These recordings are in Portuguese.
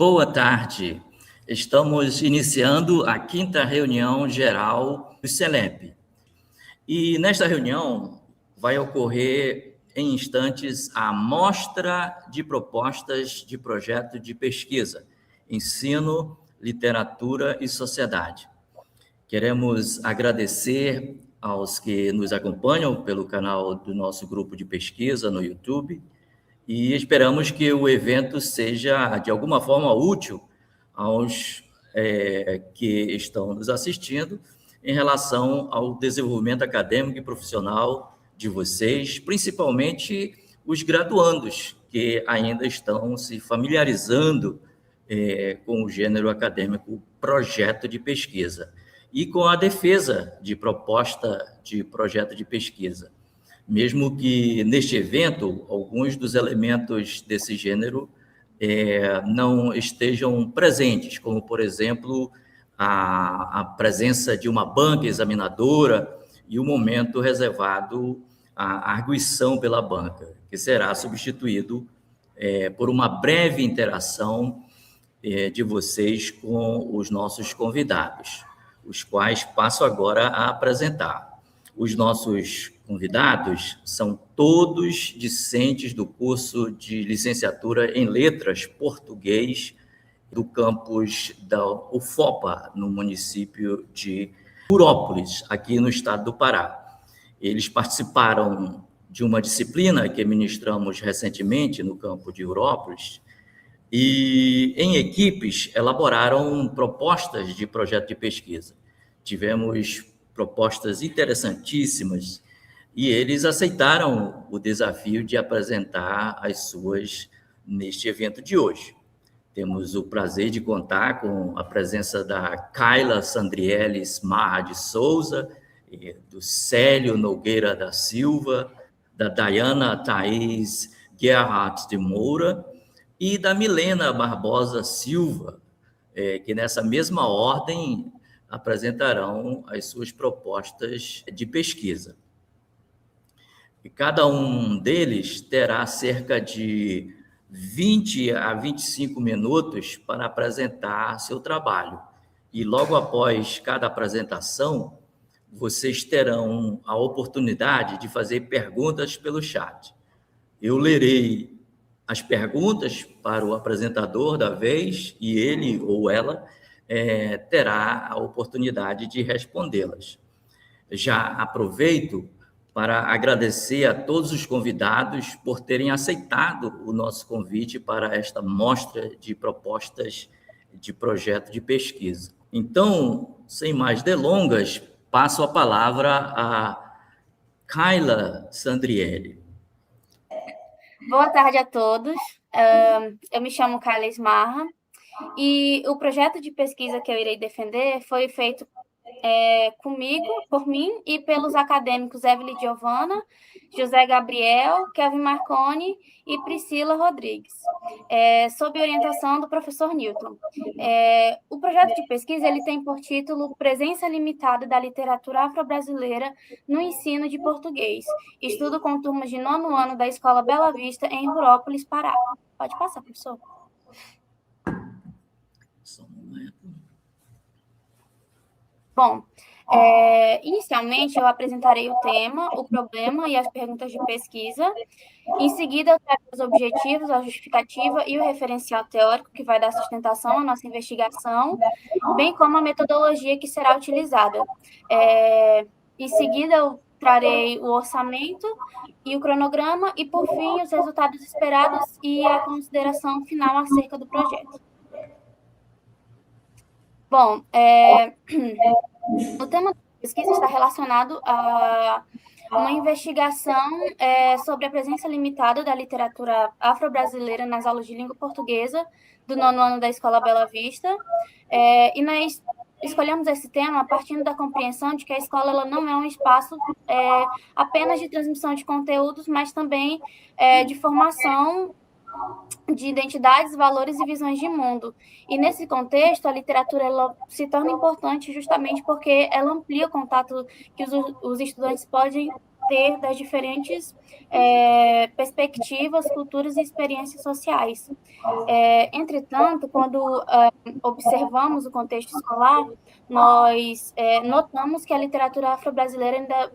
Boa tarde. Estamos iniciando a 5ª reunião geral do CELEP. E nesta reunião vai ocorrer em instantes a mostra de propostas de projeto de pesquisa, ensino, literatura e sociedade. Queremos agradecer aos que nos acompanham pelo canal do nosso grupo de pesquisa no YouTube e esperamos que o evento seja, de alguma forma, útil aos que estão nos assistindo em relação ao desenvolvimento acadêmico e profissional de vocês, principalmente os graduandos, que ainda estão se familiarizando com o gênero acadêmico projeto de pesquisa e com a defesa de proposta de projeto de pesquisa. Mesmo que neste evento, alguns dos elementos desse gênero não estejam presentes, como, por exemplo, a presença de uma banca examinadora e o momento reservado à arguição pela banca, que será substituído por uma breve interação de vocês com os nossos convidados, os quais passo agora a apresentar. Os nossos convidados são todos discentes do curso de licenciatura em Letras Português do campus da UFOPA, no município de Urópolis, aqui no estado do Pará. Eles participaram de uma disciplina que ministramos recentemente no campo de Urópolis e, em equipes, elaboraram propostas de projeto de pesquisa. Tivemos propostas interessantíssimas e eles aceitaram o desafio de apresentar as suas neste evento de hoje. Temos o prazer de contar com a presença da Kayla Sandrieles Marra de Souza, do Célio Nogueira da Silva, da Dayana Thaís Gerhardt de Moura e da Milena Barbosa Silva, que nessa mesma ordem apresentarão as suas propostas de pesquisa. E cada um deles terá cerca de 20 a 25 minutos para apresentar seu trabalho. E logo após cada apresentação, vocês terão a oportunidade de fazer perguntas pelo chat. Eu lerei as perguntas para o apresentador da vez e ele ou ela terá a oportunidade de respondê-las. Já aproveito para agradecer a todos os convidados por terem aceitado o nosso convite para esta mostra de propostas de projeto de pesquisa. Então, sem mais delongas, passo a palavra a Kayla Sandriele. Boa tarde a todos. Eu me chamo Kayla Marra e o projeto de pesquisa que eu irei defender foi feito comigo, por mim e pelos acadêmicos Evelyn Giovana, José Gabriel, Kevin Marconi e Priscila Rodrigues, sob orientação do professor Newton. O projeto de pesquisa ele tem por título Presença Limitada da Literatura Afro-Brasileira no Ensino de Português, estudo com turmas de 9º ano da Escola Bela Vista, em Urópolis, Pará. Pode passar, professor. Bom, inicialmente eu apresentarei o tema, o problema e as perguntas de pesquisa. Em seguida, eu trago os objetivos, a justificativa e o referencial teórico que vai dar sustentação à nossa investigação, bem como a metodologia que será utilizada. Em seguida, eu trarei o orçamento e o cronograma e, por fim, os resultados esperados e a consideração final acerca do projeto. Bom, o tema da pesquisa está relacionado a uma investigação sobre a presença limitada da literatura afro-brasileira nas aulas de língua portuguesa do 9º ano da Escola Bela Vista. E nós escolhemos esse tema partindo da compreensão de que a escola ela não é um espaço apenas de transmissão de conteúdos, mas também de formação de identidades, valores e visões de mundo. E nesse contexto, a literatura ela se torna importante justamente porque ela amplia o contato que os estudantes podem ter das diferentes perspectivas, culturas e experiências sociais. Entretanto, quando observamos o contexto escolar, nós notamos que a literatura afro-brasileira ainda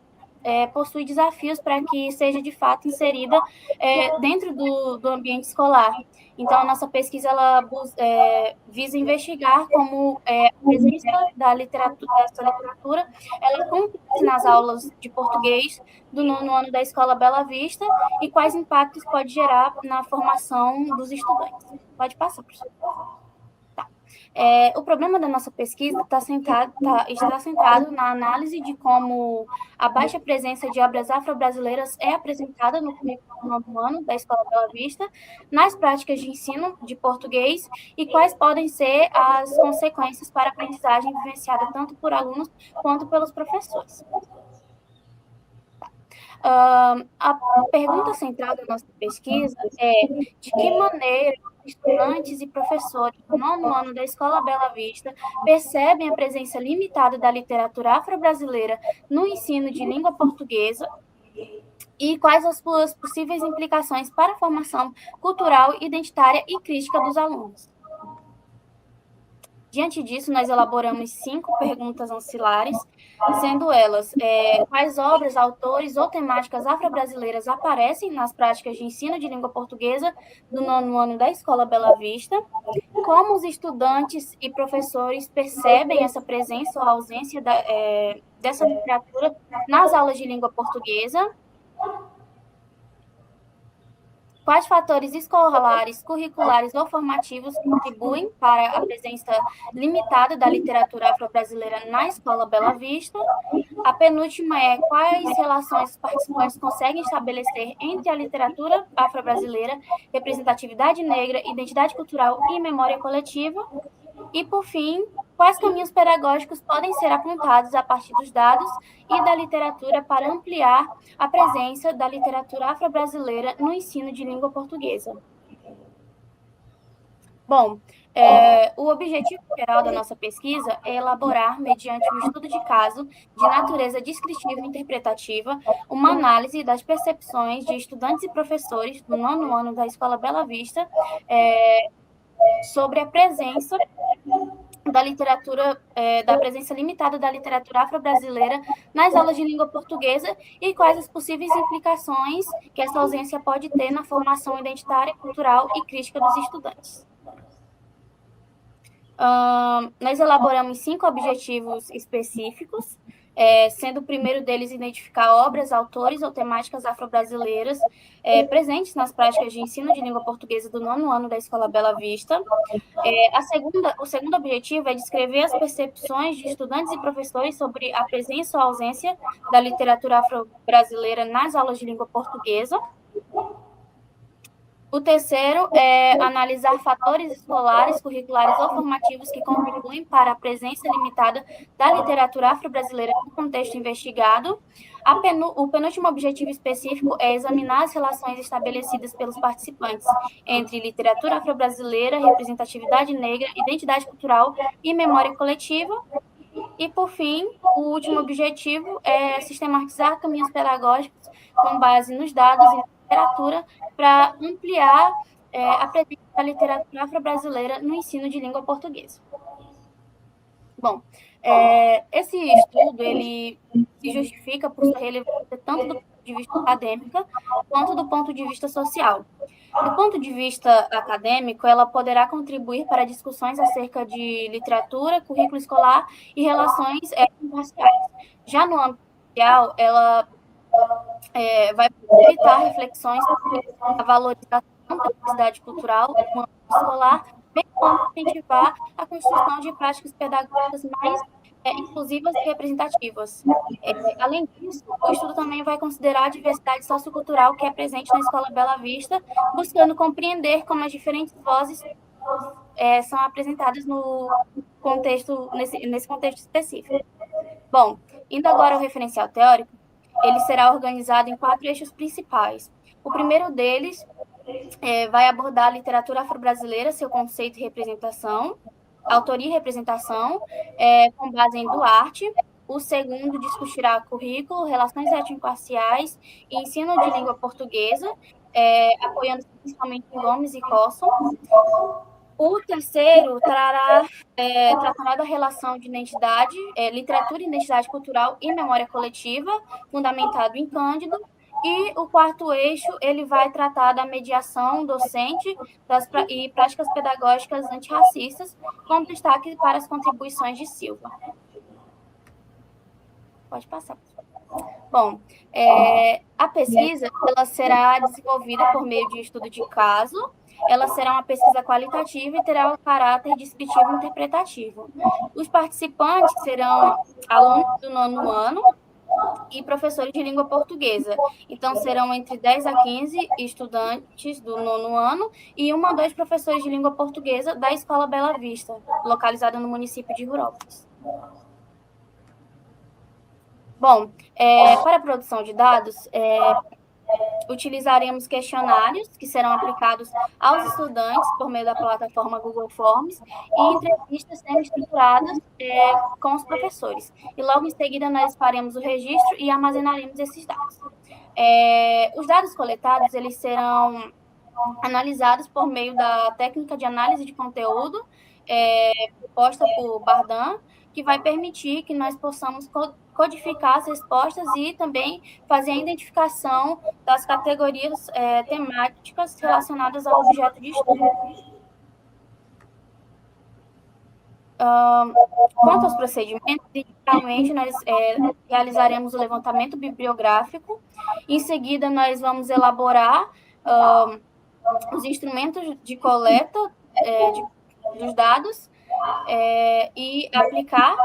possui desafios para que seja, de fato, inserida dentro do ambiente escolar. Então, a nossa pesquisa ela visa investigar como a presença dessa literatura ela acontece nas aulas de português do nono ano da Escola Bela Vista e quais impactos pode gerar na formação dos estudantes. Pode passar, professor. Tá. O problema da nossa pesquisa está centrado na análise de como a baixa presença de obras afro-brasileiras é apresentada no currículo do nono ano da Escola Bela Vista, nas práticas de ensino de português e quais podem ser as consequências para a aprendizagem vivenciada tanto por alunos quanto pelos professores. A pergunta central da nossa pesquisa é de que maneira estudantes e professores do nono ano da Escola Bela Vista percebem a presença limitada da literatura afro-brasileira no ensino de língua portuguesa e quais as suas possíveis implicações para a formação cultural, identitária e crítica dos alunos. Diante disso, nós elaboramos 5 perguntas ancilares, sendo elas quais obras, autores ou temáticas afro-brasileiras aparecem nas práticas de ensino de língua portuguesa do nono ano da Escola Bela Vista, como os estudantes e professores percebem essa presença ou ausência dessa literatura nas aulas de língua portuguesa, quais fatores escolares, curriculares ou formativos contribuem para a presença limitada da literatura afro-brasileira na Escola Bela Vista? A penúltima é quais relações os participantes conseguem estabelecer entre a literatura afro-brasileira, representatividade negra, identidade cultural e memória coletiva? E, por fim, quais caminhos pedagógicos podem ser apontados a partir dos dados e da literatura para ampliar a presença da literatura afro-brasileira no ensino de língua portuguesa? Bom, o objetivo geral da nossa pesquisa é elaborar, mediante um estudo de caso de natureza descritiva e interpretativa, uma análise das percepções de estudantes e professores do nono ano da Escola Bela Vista sobre a presença da literatura, da presença limitada da literatura afro-brasileira nas aulas de língua portuguesa e quais as possíveis implicações que essa ausência pode ter na formação identitária, cultural e crítica dos estudantes. Nós elaboramos 5 objetivos específicos, sendo o primeiro deles identificar obras, autores ou temáticas afro-brasileiras presentes nas práticas de ensino de língua portuguesa do nono ano da Escola Bela Vista. O segundo objetivo é descrever as percepções de estudantes e professores sobre a presença ou ausência da literatura afro-brasileira nas aulas de língua portuguesa. O terceiro é analisar fatores escolares, curriculares ou formativos que contribuem para a presença limitada da literatura afro-brasileira no contexto investigado. O penúltimo objetivo específico é examinar as relações estabelecidas pelos participantes entre literatura afro-brasileira, representatividade negra, identidade cultural e memória coletiva. E, por fim, o último objetivo é sistematizar caminhos pedagógicos com base nos dados e na literatura para ampliar a presença da literatura afro-brasileira no ensino de língua portuguesa. Bom, esse estudo ele se justifica por sua relevância tanto do ponto de vista acadêmico quanto do ponto de vista social. Do ponto de vista acadêmico, ela poderá contribuir para discussões acerca de literatura, currículo escolar e relações interraciais. Já no âmbito social, ela vai possibilitar reflexões sobre a valorização da diversidade cultural no âmbito escolar, bem como incentivar a construção de práticas pedagógicas mais inclusivas e representativas. Além disso, o estudo também vai considerar a diversidade sociocultural que é presente na Escola Bela Vista, buscando compreender como as diferentes vozes são apresentadas no contexto, nesse contexto específico. Bom, indo agora ao referencial teórico, ele será organizado em 4 eixos principais. O primeiro deles vai abordar a literatura afro-brasileira, seu conceito e representação, autoria e representação, com base em Duarte. O segundo discutirá currículo, relações étnico-raciais e ensino de língua portuguesa, apoiando principalmente em Gomes e Cosson. O terceiro tratará da relação de identidade, literatura, identidade cultural e memória coletiva, fundamentado em Cândido. E o quarto eixo, ele vai tratar da mediação docente e práticas pedagógicas antirracistas, com destaque para as contribuições de Silva. Pode passar. Bom, a pesquisa ela será desenvolvida por meio de estudo de caso, ela será uma pesquisa qualitativa e terá o caráter descritivo e interpretativo. Os participantes serão alunos do 9º ano e professores de língua portuguesa. Então, serão entre 10 a 15 estudantes do 9º ano e 1 a 2 professores de língua portuguesa da Escola Bela Vista, localizada no município de Rurópolis. Bom, para a produção de dados, utilizaremos questionários que serão aplicados aos estudantes por meio da plataforma Google Forms e entrevistas semi-estruturadas com os professores. E logo em seguida nós faremos o registro e armazenaremos esses dados. Os dados coletados, eles serão analisados por meio da técnica de análise de conteúdo proposta por Bardan, que vai permitir que nós possamos codificar as respostas e também fazer a identificação das categorias temáticas relacionadas ao objeto de estudo. Quanto aos procedimentos, inicialmente nós realizaremos o levantamento bibliográfico, em seguida nós vamos elaborar os instrumentos de coleta dos dados e aplicar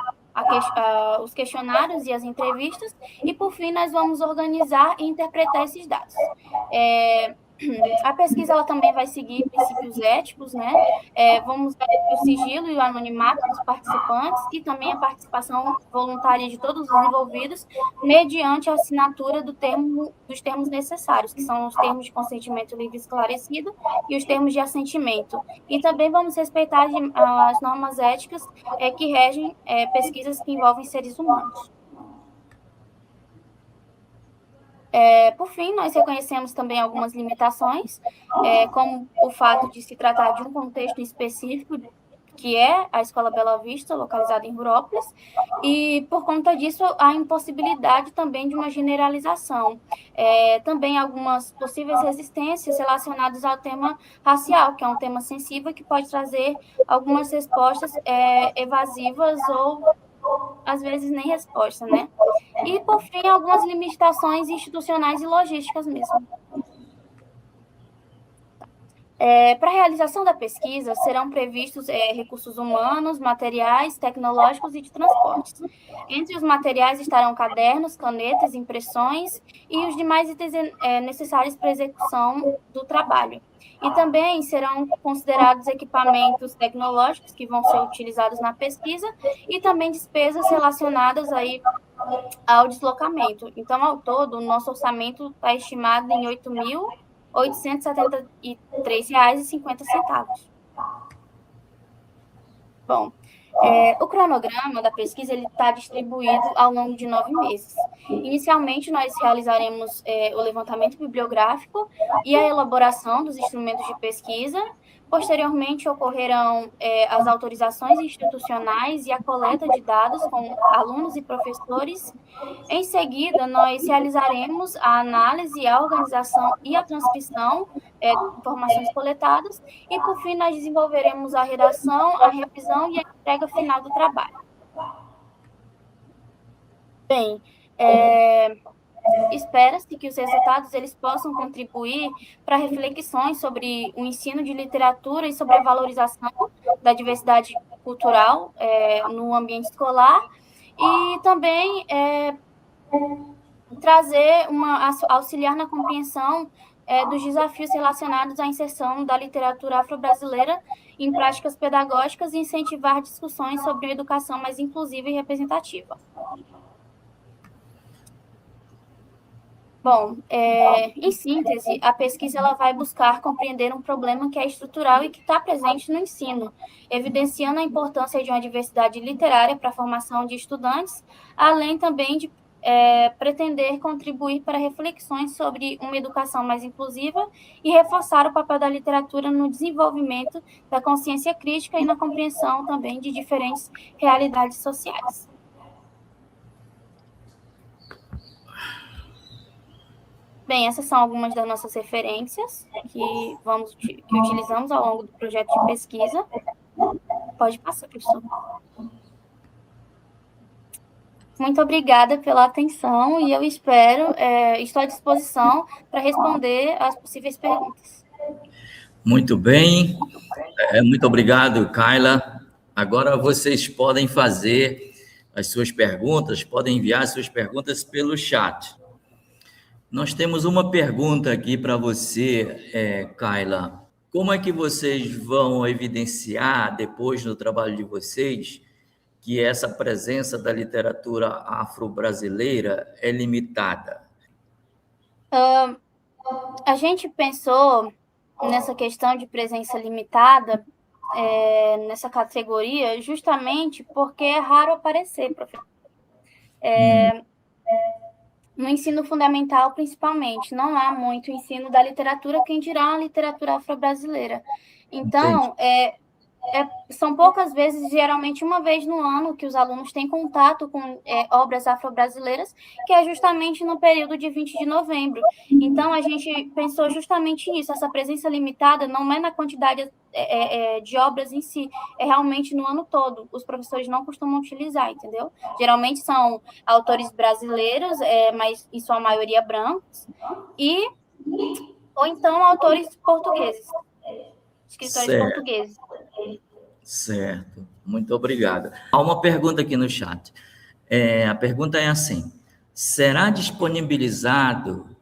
os questionários e as entrevistas, e por fim nós vamos organizar e interpretar esses dados. A pesquisa ela também vai seguir princípios éticos, né? Vamos ver o sigilo e o anonimato dos participantes e também a participação voluntária de todos os envolvidos, mediante a assinatura dos termos necessários, que são os termos de consentimento livre e esclarecido e os termos de assentimento. E também vamos respeitar as normas éticas que regem pesquisas que envolvem seres humanos. Por fim, nós reconhecemos também algumas limitações, como o fato de se tratar de um contexto específico, que é a Escola Bela Vista, localizada em Rurópolis, e, por conta disso, a impossibilidade também de uma generalização. Também algumas possíveis resistências relacionadas ao tema racial, que é um tema sensível que pode trazer algumas respostas evasivas ou, às vezes, nem resposta, né? E, por fim, algumas limitações institucionais e logísticas mesmo. Para a realização da pesquisa, serão previstos recursos humanos, materiais, tecnológicos e de transportes. Entre os materiais estarão cadernos, canetas, impressões e os demais itens necessários para a execução do trabalho. E também serão considerados equipamentos tecnológicos que vão ser utilizados na pesquisa e também despesas relacionadas aí ao deslocamento. Então, ao todo, o nosso orçamento está estimado em R$ 8.873,50. Bom, o cronograma da pesquisa está distribuído ao longo de 9 meses. Inicialmente, nós realizaremos o levantamento bibliográfico e a elaboração dos instrumentos de pesquisa. Posteriormente, ocorrerão as autorizações institucionais e a coleta de dados com alunos e professores. Em seguida, nós realizaremos a análise, a organização e a transcrição de informações coletadas. E, por fim, nós desenvolveremos a redação, a revisão e a entrega final do trabalho. Bem, espera-se que os resultados eles possam contribuir para reflexões sobre o ensino de literatura e sobre a valorização da diversidade cultural no ambiente escolar e também auxiliar na compreensão dos desafios relacionados à inserção da literatura afro-brasileira em práticas pedagógicas e incentivar discussões sobre uma educação mais inclusiva e representativa. Bom, em síntese, a pesquisa ela vai buscar compreender um problema que é estrutural e que está presente no ensino, evidenciando a importância de uma diversidade literária para a formação de estudantes, além também de pretender contribuir para reflexões sobre uma educação mais inclusiva e reforçar o papel da literatura no desenvolvimento da consciência crítica e na compreensão também de diferentes realidades sociais. Bem, essas são algumas das nossas referências que utilizamos ao longo do projeto de pesquisa. Pode passar, professor. Muito obrigada pela atenção e eu estou à disposição para responder às possíveis perguntas. Muito bem, muito obrigado, Kaila. Agora vocês podem fazer as suas perguntas, podem enviar as suas perguntas pelo chat. Nós temos uma pergunta aqui para você, Kaila. Como é que vocês vão evidenciar, depois no trabalho de vocês, que essa presença da literatura afro-brasileira é limitada? A gente pensou nessa questão de presença limitada, nessa categoria, justamente porque é raro aparecer, professor. No ensino fundamental, principalmente, não há muito ensino da literatura, quem dirá a literatura afro-brasileira. Então, são poucas vezes, geralmente uma vez no ano, que os alunos têm contato com obras afro-brasileiras, que é justamente no período de 20 de novembro. Então, a gente pensou justamente nisso, essa presença limitada não é na quantidade de obras em si, é realmente no ano todo. Os professores não costumam utilizar, entendeu? Geralmente são autores brasileiros, mas em sua maioria brancos, ou então autores portugueses, escritores portugueses. Certo, muito obrigado. Há uma pergunta aqui no chat. A pergunta é assim: será disponibilizado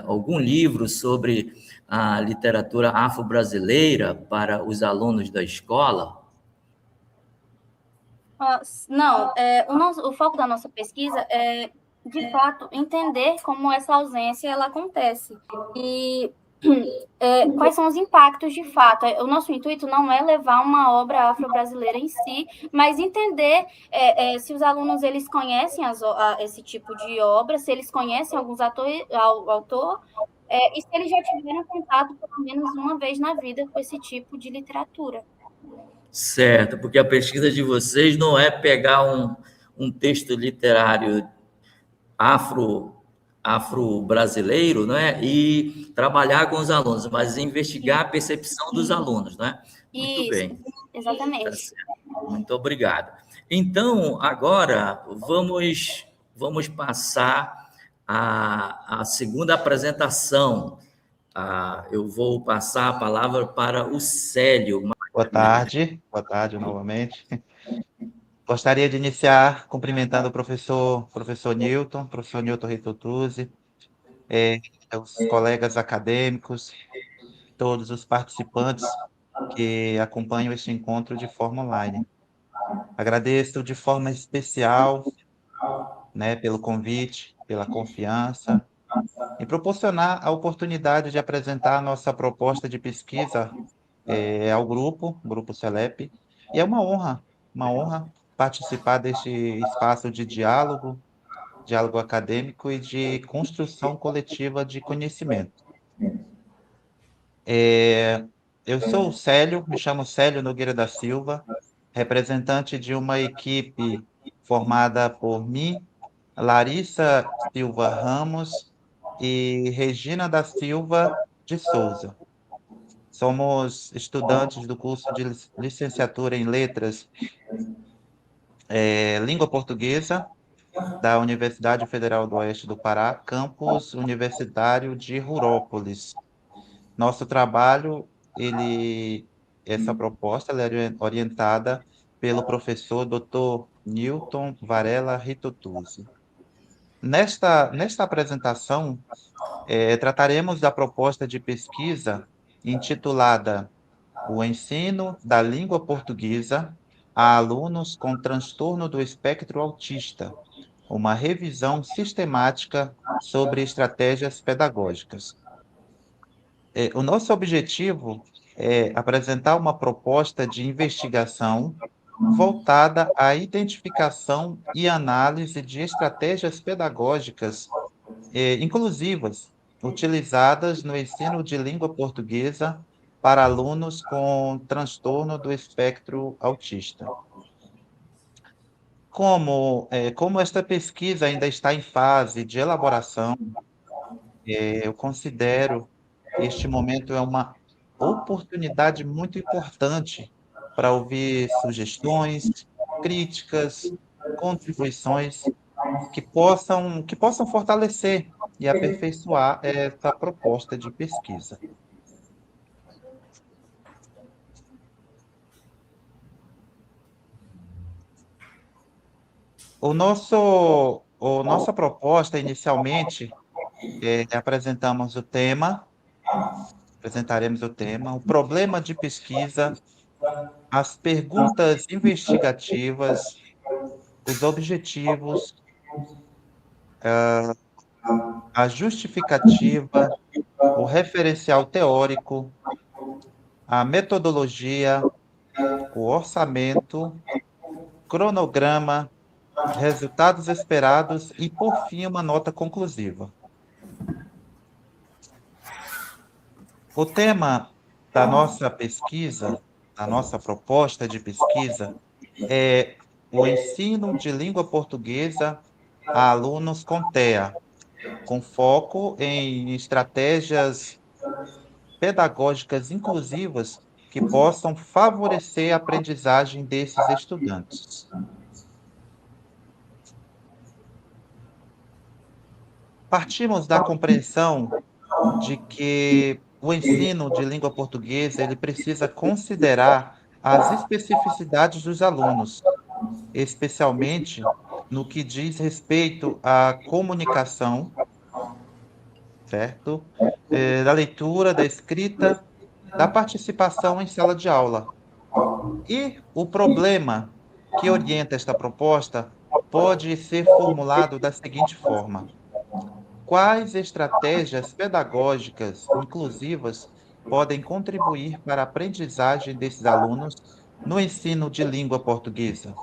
algum livro sobre a literatura afro-brasileira para os alunos da escola? Não, o foco da nossa pesquisa é, de fato, entender como essa ausência ela acontece e quais são os impactos de fato. O nosso intuito não é levar uma obra afro-brasileira em si, mas entender se os alunos eles conhecem esse tipo de obra, se eles conhecem alguns autor, e se eles já tiveram contato pelo menos uma vez na vida com esse tipo de literatura. Certo, porque a pesquisa de vocês não é pegar um texto literário afro-brasileiro, né, e trabalhar com os alunos, mas investigar a percepção dos alunos, né? Muito Isso, bem. exatamente. Tá certo. Muito obrigado. Então, agora vamos passar a segunda apresentação. Eu vou passar a palavra para o Célio. Boa tarde novamente. Gostaria de iniciar cumprimentando o professor Newton Ritotuzzi, os colegas acadêmicos, todos os participantes que acompanham este encontro de forma online. Agradeço de forma especial, pelo convite, pela confiança, e proporcionar a oportunidade de apresentar a nossa proposta de pesquisa ao Grupo CELEP, e é uma honra participar deste espaço de diálogo acadêmico e de construção coletiva de conhecimento. Eu sou o Célio, me chamo Célio Nogueira da Silva, representante de uma equipe formada por mim, Larissa Silva Ramos e Regina da Silva de Souza. Somos estudantes do curso de licenciatura em Letras, Língua Portuguesa, da Universidade Federal do Oeste do Pará, campus universitário de Rurópolis. Nosso trabalho, essa proposta ela é orientada pelo professor Dr. Newton Varela Ritotuzzi. Nesta apresentação, trataremos da proposta de pesquisa intitulada O Ensino da Língua Portuguesa a Alunos com Transtorno do Espectro Autista, uma revisão sistemática sobre estratégias pedagógicas. O nosso objetivo é apresentar uma proposta de investigação voltada à identificação e análise de estratégias pedagógicas inclusivas, utilizadas no ensino de língua portuguesa para alunos com transtorno do espectro autista. Como esta pesquisa ainda está em fase de elaboração, eu considero este momento é uma oportunidade muito importante para ouvir sugestões, críticas, contribuições que possam fortalecer e aperfeiçoar essa proposta de pesquisa. Nossa proposta, inicialmente, apresentaremos o tema, o problema de pesquisa, as perguntas investigativas, os objetivos, a justificativa, o referencial teórico, a metodologia, o orçamento, cronograma, resultados esperados e, por fim, uma nota conclusiva. O tema da nossa pesquisa, da nossa proposta de pesquisa, é o ensino de língua portuguesa a alunos com TEA, com foco em estratégias pedagógicas inclusivas que possam favorecer a aprendizagem desses estudantes. Partimos da compreensão de que o ensino de língua portuguesa ele precisa considerar as especificidades dos alunos, especialmente no que diz respeito à comunicação, certo? Da leitura, da escrita, da participação em sala de aula. E o problema que orienta esta proposta pode ser formulado da seguinte forma: quais estratégias pedagógicas inclusivas podem contribuir para a aprendizagem desses alunos no ensino de língua portuguesa?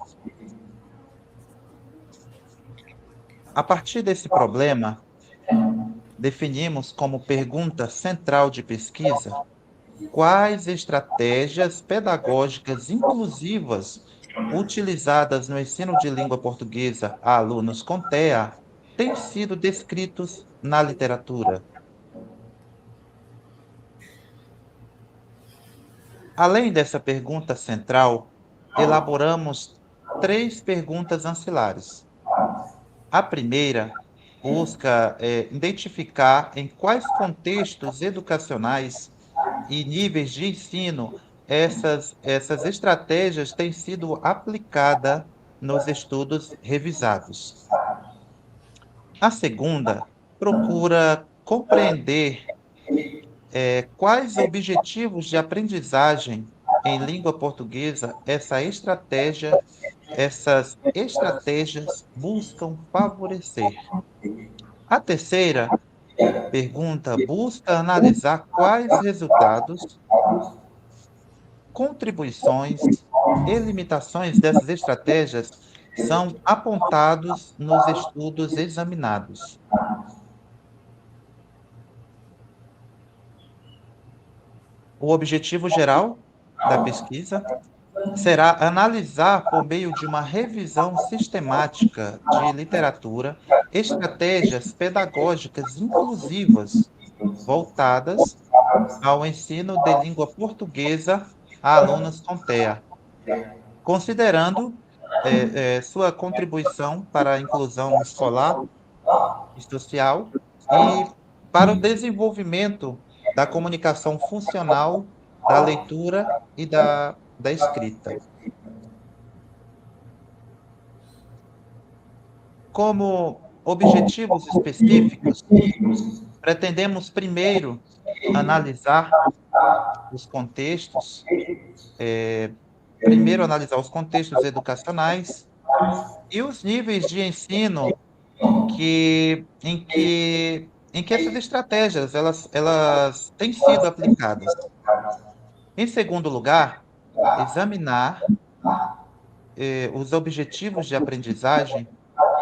A partir desse problema, definimos como pergunta central de pesquisa quais estratégias pedagógicas inclusivas utilizadas no ensino de língua portuguesa a alunos com TEA têm sido descritos na literatura. Além dessa pergunta central, elaboramos 3 perguntas ancilares. A primeira busca identificar em quais contextos educacionais e níveis de ensino essas estratégias têm sido aplicadas nos estudos revisados. A segunda procura compreender quais objetivos de aprendizagem em língua portuguesa essas estratégias buscam favorecer. A terceira pergunta busca analisar quais resultados, contribuições e limitações dessas estratégias são apontados nos estudos examinados. O objetivo geral da pesquisa será analisar, por meio de uma revisão sistemática de literatura, estratégias pedagógicas inclusivas voltadas ao ensino de língua portuguesa a alunos com TEA, considerando sua contribuição para a inclusão escolar e social e para o desenvolvimento da comunicação funcional, da leitura e da escrita. Como objetivos específicos, pretendemos primeiro analisar os contextos educacionais, e os níveis de ensino em que essas estratégias elas têm sido aplicadas. Em segundo lugar, examinar os objetivos de aprendizagem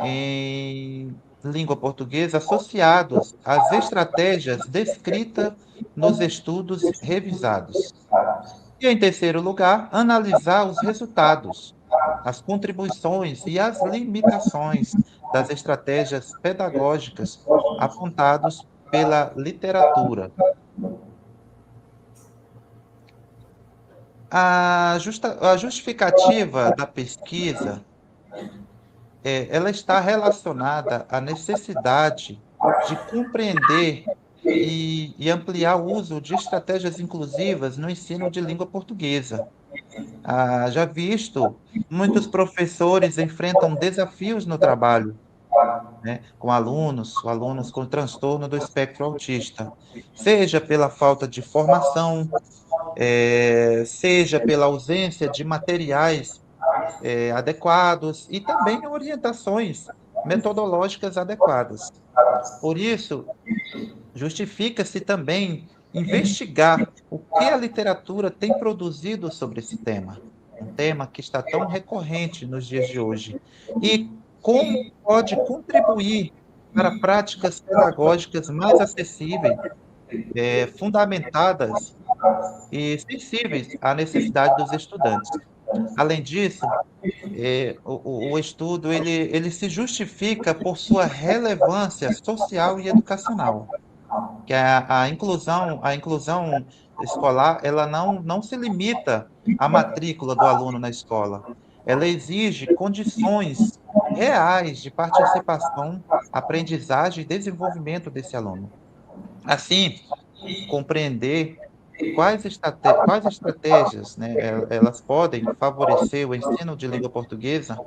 em língua portuguesa associados às estratégias descritas nos estudos revisados. E, em terceiro lugar, analisar os resultados, as contribuições e as limitações das estratégias pedagógicas apontados pela literatura. A justificativa da pesquisa ela está relacionada à necessidade de compreender e ampliar o uso de estratégias inclusivas no ensino de língua portuguesa. Já visto, muitos professores enfrentam desafios no trabalho, né, com alunos com transtorno do espectro autista, seja pela falta de formação, seja pela ausência de materiais adequados e também orientações metodológicas adequadas. Por isso, justifica-se também investigar o que a literatura tem produzido sobre esse tema, um tema que está tão recorrente nos dias de hoje, e como pode contribuir para práticas pedagógicas mais acessíveis, fundamentadas e sensíveis à necessidade dos estudantes. Além disso, o estudo ele se justifica por sua relevância social e educacional, que a inclusão escolar ela não se limita à matrícula do aluno na escola, ela exige condições reais de participação, aprendizagem e desenvolvimento desse aluno. Assim, compreender quais estratégias, né, elas podem favorecer o ensino de língua portuguesa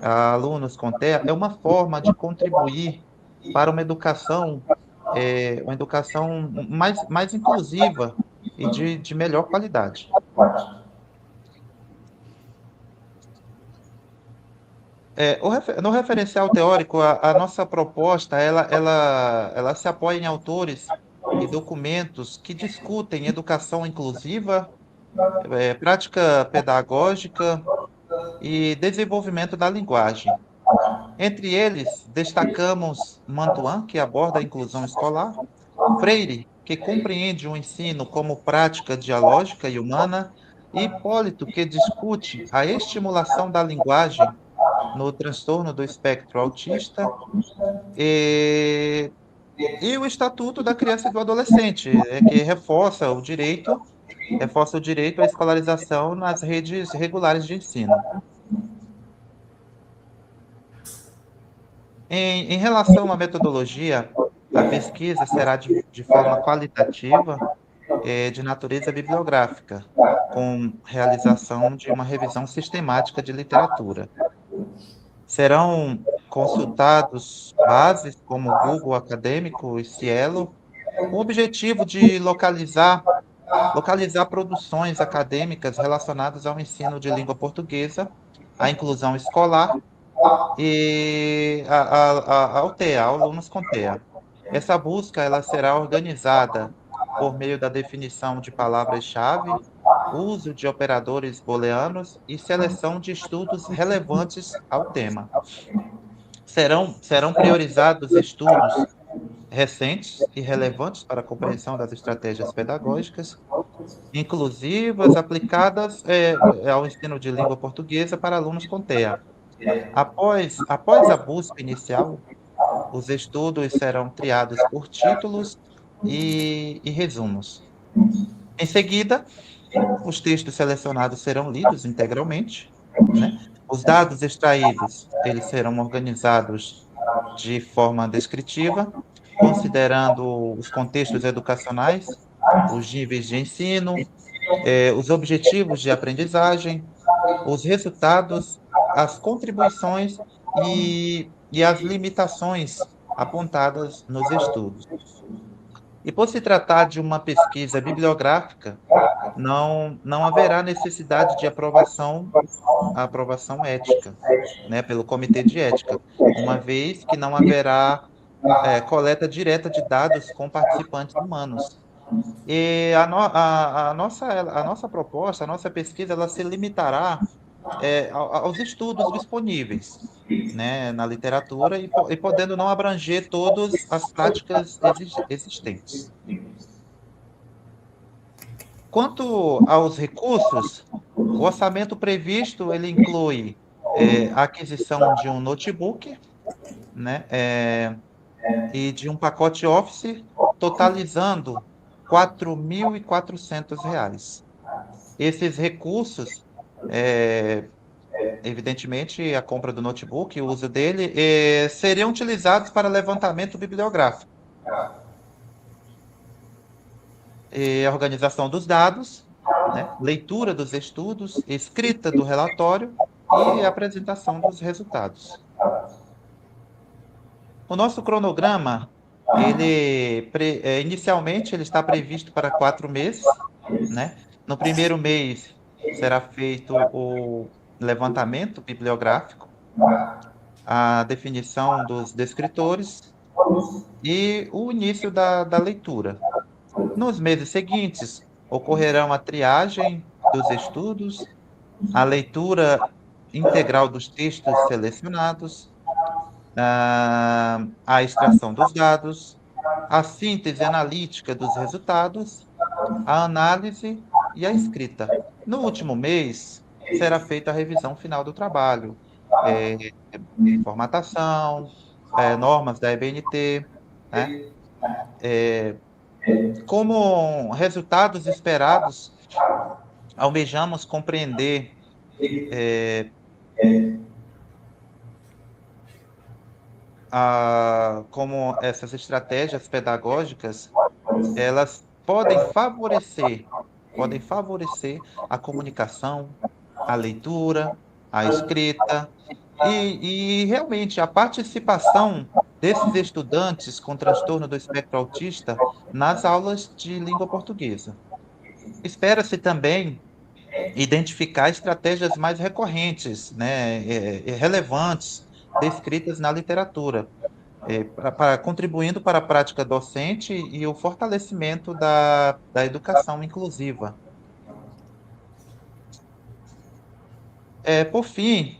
a alunos com TEA é uma forma de contribuir para uma educação mais inclusiva e de melhor qualidade. No referencial teórico, a nossa proposta, ela se apoia em autores e documentos que discutem educação inclusiva, prática pedagógica e desenvolvimento da linguagem. Entre eles, destacamos Mantuan, que aborda a inclusão escolar, Freire, que compreende o ensino como prática dialógica e humana, e Hipólito, que discute a estimulação da linguagem no transtorno do espectro autista, e o Estatuto da Criança e do Adolescente, que reforça o direito à escolarização nas redes regulares de ensino. Em relação à metodologia, a pesquisa será de forma qualitativa, de natureza bibliográfica, com realização de uma revisão sistemática de literatura. Serão consultados bases como o Google Acadêmico e Cielo, com o objetivo de localizar produções acadêmicas relacionadas ao ensino de língua portuguesa, à inclusão escolar e ao TEA, alunos com TEA. Essa busca ela será organizada por meio da definição de palavras-chave, uso de operadores booleanos e seleção de estudos relevantes ao tema. Serão priorizados estudos recentes e relevantes para a compreensão das estratégias pedagógicas, inclusivas, aplicadas ao ensino de língua portuguesa para alunos com TEA. Após a busca inicial, os estudos serão triados por títulos e resumos. Em seguida, os textos selecionados serão lidos integralmente, né? Os dados extraídos, eles serão organizados de forma descritiva, considerando os contextos educacionais, os níveis de ensino, os objetivos de aprendizagem, os resultados, as contribuições e as limitações apontadas nos estudos. E por se tratar de uma pesquisa bibliográfica, não haverá necessidade de aprovação ética, né, pelo Comitê de Ética, uma vez que não haverá coleta direta de dados com participantes humanos. E a nossa proposta, a nossa pesquisa, ela se limitará aos estudos disponíveis, né, na literatura e podendo não abranger todas as práticas existentes. Quanto aos recursos, o orçamento previsto ele inclui a aquisição de um notebook, né, e de um pacote Office, totalizando R$ 4.400. Esses recursos, evidentemente, a compra do notebook, o uso dele, seriam utilizados para levantamento bibliográfico, a organização dos dados, né, leitura dos estudos, escrita do relatório e apresentação dos resultados. O nosso cronograma, inicialmente, ele está previsto para 4 meses, né? No primeiro mês será feito o levantamento bibliográfico, a definição dos descritores e o início da leitura. Nos meses seguintes, ocorrerão a triagem dos estudos, a leitura integral dos textos selecionados, a extração dos dados, a síntese analítica dos resultados, a análise e a escrita. No último mês, será feita a revisão final do trabalho, formatação, normas da EBNT, né? Como resultados esperados, almejamos compreender como essas estratégias pedagógicas, elas podem favorecer a comunicação, a leitura, a escrita e realmente a participação desses estudantes com transtorno do espectro autista nas aulas de língua portuguesa. Espera-se também identificar estratégias mais recorrentes, né, relevantes, descritas na literatura, contribuindo para a prática docente e o fortalecimento da educação inclusiva. Por fim,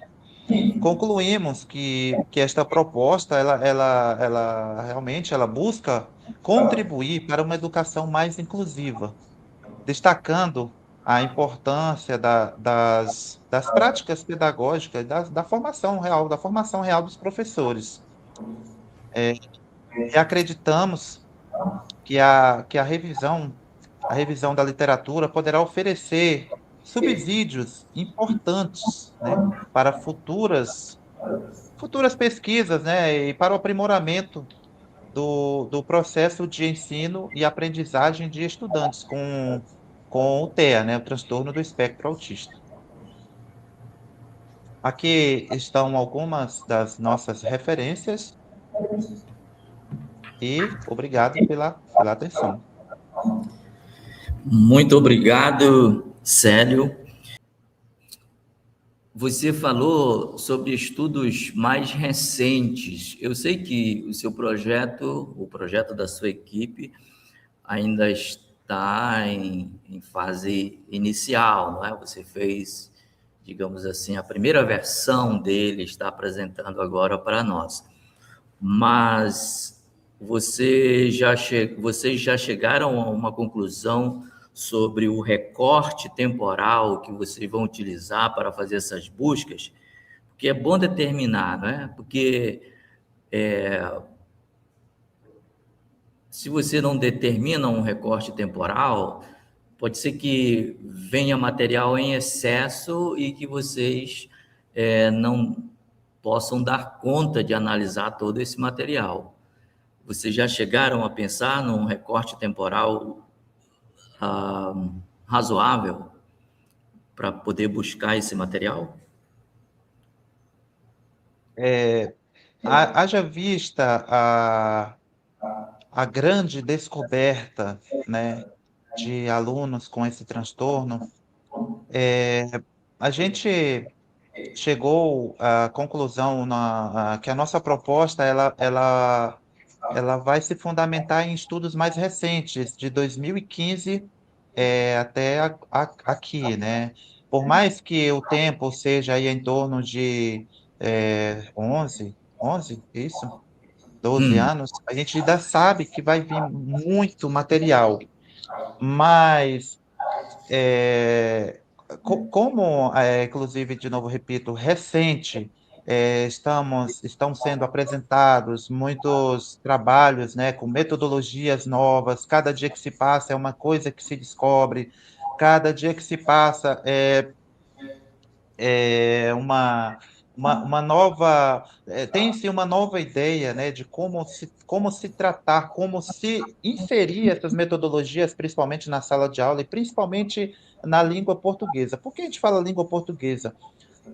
concluímos que esta proposta, ela realmente busca contribuir para uma educação mais inclusiva, destacando a importância das práticas pedagógicas, da formação real dos professores. E acreditamos que a revisão da literatura poderá oferecer subsídios importantes, né, para futuras pesquisas, né, e para o aprimoramento do processo de ensino e aprendizagem de estudantes com o TEA, né, o transtorno do espectro autista. Aqui estão algumas das nossas referências e obrigado pela atenção. Muito obrigado, Célio. Você falou sobre estudos mais recentes. Eu sei que o seu projeto, o projeto da sua equipe, ainda está em fase inicial, não é? Você fez, digamos assim, a primeira versão dele, está apresentando agora para nós. Mas vocês já chegaram a uma conclusão sobre o recorte temporal que vocês vão utilizar para fazer essas buscas? Porque é bom determinar, não é? Porque se você não determina um recorte temporal, pode ser que venha material em excesso e que vocês não possam dar conta de analisar todo esse material. Vocês já chegaram a pensar num recorte temporal razoável para poder buscar esse material? Haja vista a grande descoberta, né, de alunos com esse transtorno, a gente chegou à conclusão que a nossa proposta ela vai se fundamentar em estudos mais recentes, de 2015 até aqui, né? Por mais que o tempo seja aí em torno de 11, isso? 12 Hum, anos, a gente ainda sabe que vai vir muito material, mas como, inclusive, de novo repito, recente, estão sendo apresentados muitos trabalhos, né, com metodologias novas, cada dia que se passa é uma coisa que se descobre, cada dia que se passa uma nova, tem-se uma nova ideia, né, de como se tratar, como se inserir essas metodologias, principalmente na sala de aula e principalmente na língua portuguesa. Por que a gente fala língua portuguesa?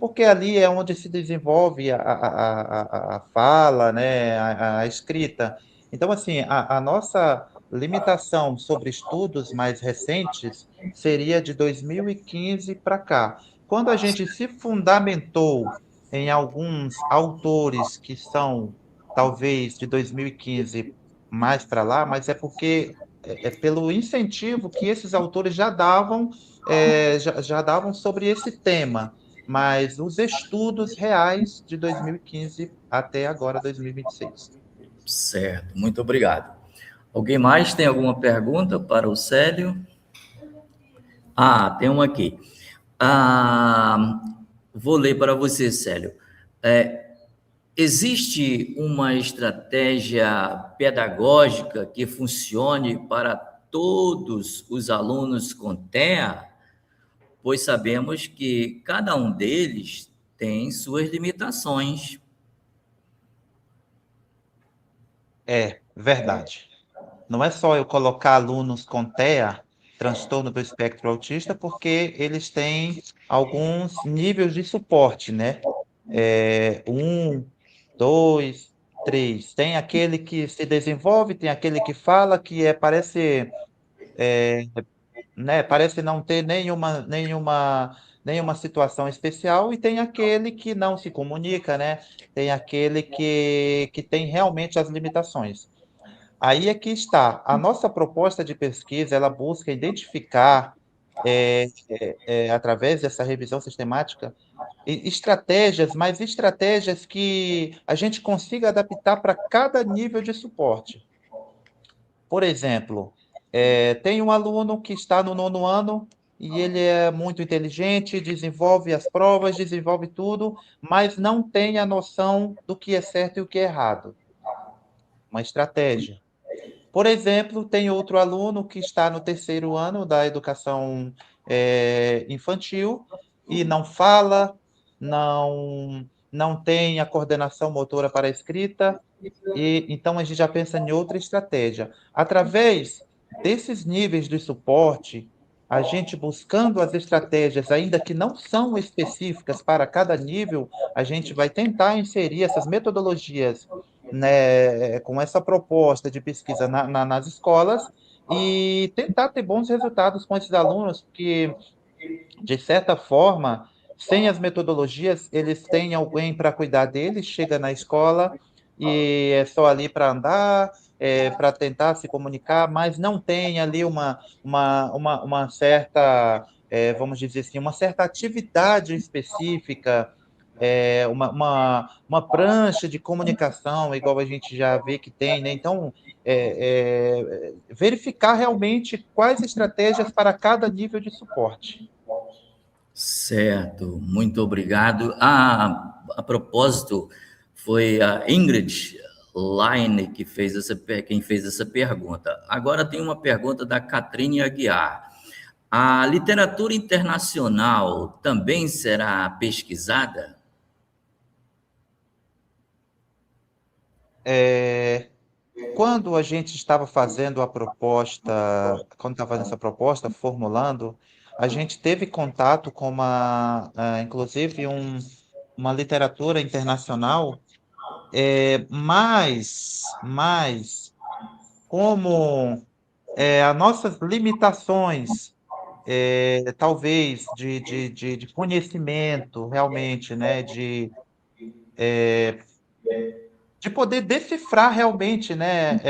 Porque ali é onde se desenvolve a fala, né, a escrita. Então, assim, a nossa limitação sobre estudos mais recentes seria de 2015 para cá. Quando a gente se fundamentou em alguns autores que são, talvez, de 2015 mais para lá, mas é porque é pelo incentivo que esses autores já davam sobre esse tema, mas os estudos reais de 2015 até agora, 2026. certo, muito obrigado. Alguém mais tem alguma pergunta para o Célio? Ah, tem uma aqui. Ah, vou ler para você, Célio. Existe uma estratégia pedagógica que funcione para todos os alunos com TEA? Pois sabemos que cada um deles tem suas limitações. É verdade. Não é só eu colocar alunos com TEA, transtorno do espectro autista, porque eles têm alguns níveis de suporte, né? 1, 2, 3. Tem aquele que se desenvolve, tem aquele que fala, né, parece não ter nenhuma situação especial, e tem aquele que não se comunica, né? Tem aquele que tem realmente as limitações. Aí é que está. A nossa proposta de pesquisa, ela busca identificar, através dessa revisão sistemática, estratégias, mas estratégias que a gente consiga adaptar para cada nível de suporte. Por exemplo, tem um aluno que está no 9º ano e ele é muito inteligente, desenvolve as provas, desenvolve tudo, mas não tem a noção do que é certo e o que é errado. Uma estratégia. Por exemplo, tem outro aluno que está no 3º ano da educação infantil e não fala, não tem a coordenação motora para a escrita, e então a gente já pensa em outra estratégia. Através desses níveis de suporte, a gente buscando as estratégias, ainda que não são específicas para cada nível, a gente vai tentar inserir essas metodologias, né, com essa proposta de pesquisa nas escolas, e tentar ter bons resultados com esses alunos, que, de certa forma, sem as metodologias, eles têm alguém para cuidar deles, chega na escola e é só ali para andar, para tentar se comunicar, mas não tem ali uma certa, vamos dizer assim, uma certa atividade específica, uma prancha de comunicação, igual a gente já vê que tem, né? Então, verificar realmente quais estratégias para cada nível de suporte. Certo, muito obrigado. A propósito, foi a Ingrid Line quem fez essa pergunta. Agora tem uma pergunta da Catrine Aguiar. A literatura internacional também será pesquisada? Quando a gente estava fazendo a proposta, quando estava fazendo essa proposta, formulando, a gente teve contato com inclusive uma literatura internacional, mas como as nossas limitações, talvez, de conhecimento, realmente, né, de poder decifrar realmente, né,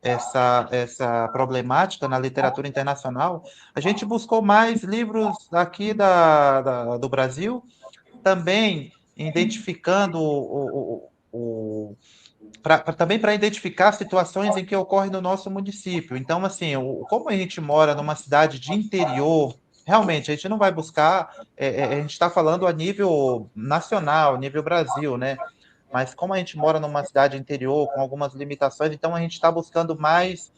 essa problemática na literatura internacional. A gente buscou mais livros aqui do Brasil, também identificando também para identificar situações em que ocorrem no nosso município. Então, assim, como a gente mora numa cidade de interior, realmente a gente não vai buscar, a gente está falando a nível nacional, nível Brasil, né? Mas como a gente mora numa cidade interior com algumas limitações, então a gente está buscando mais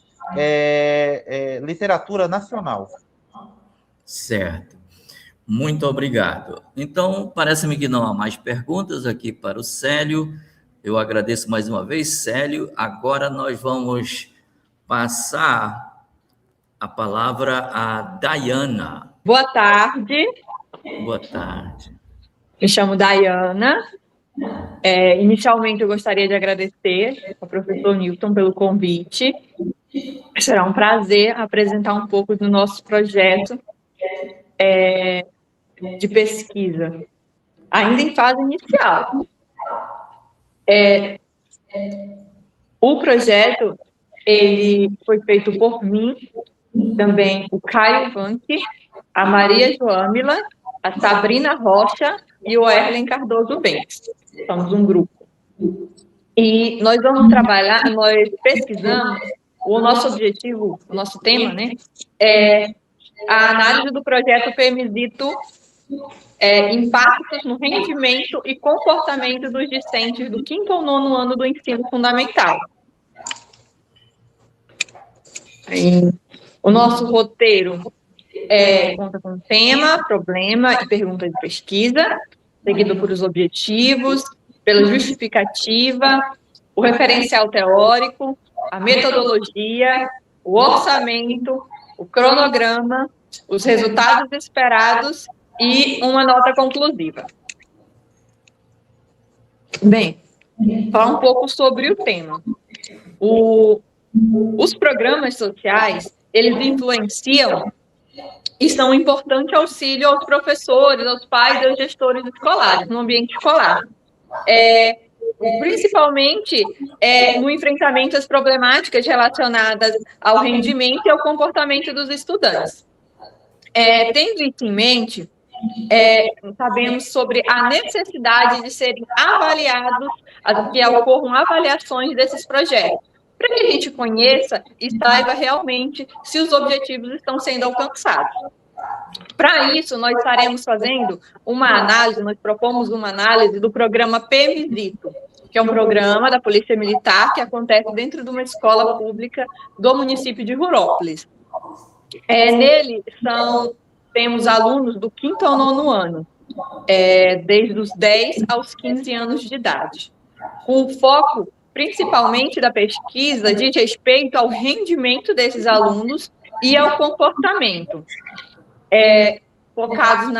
literatura nacional. Certo. Muito obrigado. Então, parece-me que não há mais perguntas aqui para o Célio. Eu agradeço mais uma vez, Célio. Agora nós vamos passar a palavra à Dayana. Boa tarde. Boa tarde. Me chamo Dayana. Inicialmente, eu gostaria de agradecer ao professor Newton pelo convite. Será um prazer apresentar um pouco do nosso projeto de pesquisa, ainda em fase inicial. O projeto ele foi feito por mim, também o Caio Vanke, a Maria Joâmila, a Sabrina Rocha e o Erlen Cardoso Bentes. Somos um grupo. E nós vamos trabalhar, nós pesquisamos, o nosso objetivo, o nosso tema, né, é a análise do projeto PMZito, impactos no rendimento e comportamento dos discentes do 5º ao 9º ano do ensino fundamental. O nosso roteiro conta com tema, problema e pergunta de pesquisa, seguido por os objetivos, pela justificativa, o referencial teórico, a metodologia, o orçamento, o cronograma, os resultados esperados e uma nota conclusiva. Bem, falar um pouco sobre o tema. Os programas sociais, eles influenciam e são um importante auxílio aos professores, aos pais e aos gestores escolares, no ambiente escolar. Principalmente no enfrentamento às problemáticas relacionadas ao rendimento e ao comportamento dos estudantes. Tendo isso em mente, sabemos sobre a necessidade de serem avaliados, que ocorram avaliações desses projetos, para que a gente conheça e saiba realmente se os objetivos estão sendo alcançados. Para isso, nós estaremos fazendo uma análise, nós propomos uma análise do programa PMZito, que é um programa da Polícia Militar que acontece dentro de uma escola pública do município de Rurópolis. Nele, temos alunos do 5º ao 9º ano, desde os 10 aos 15 anos de idade. O foco, principalmente da pesquisa, diz respeito ao rendimento desses alunos e ao comportamento, focados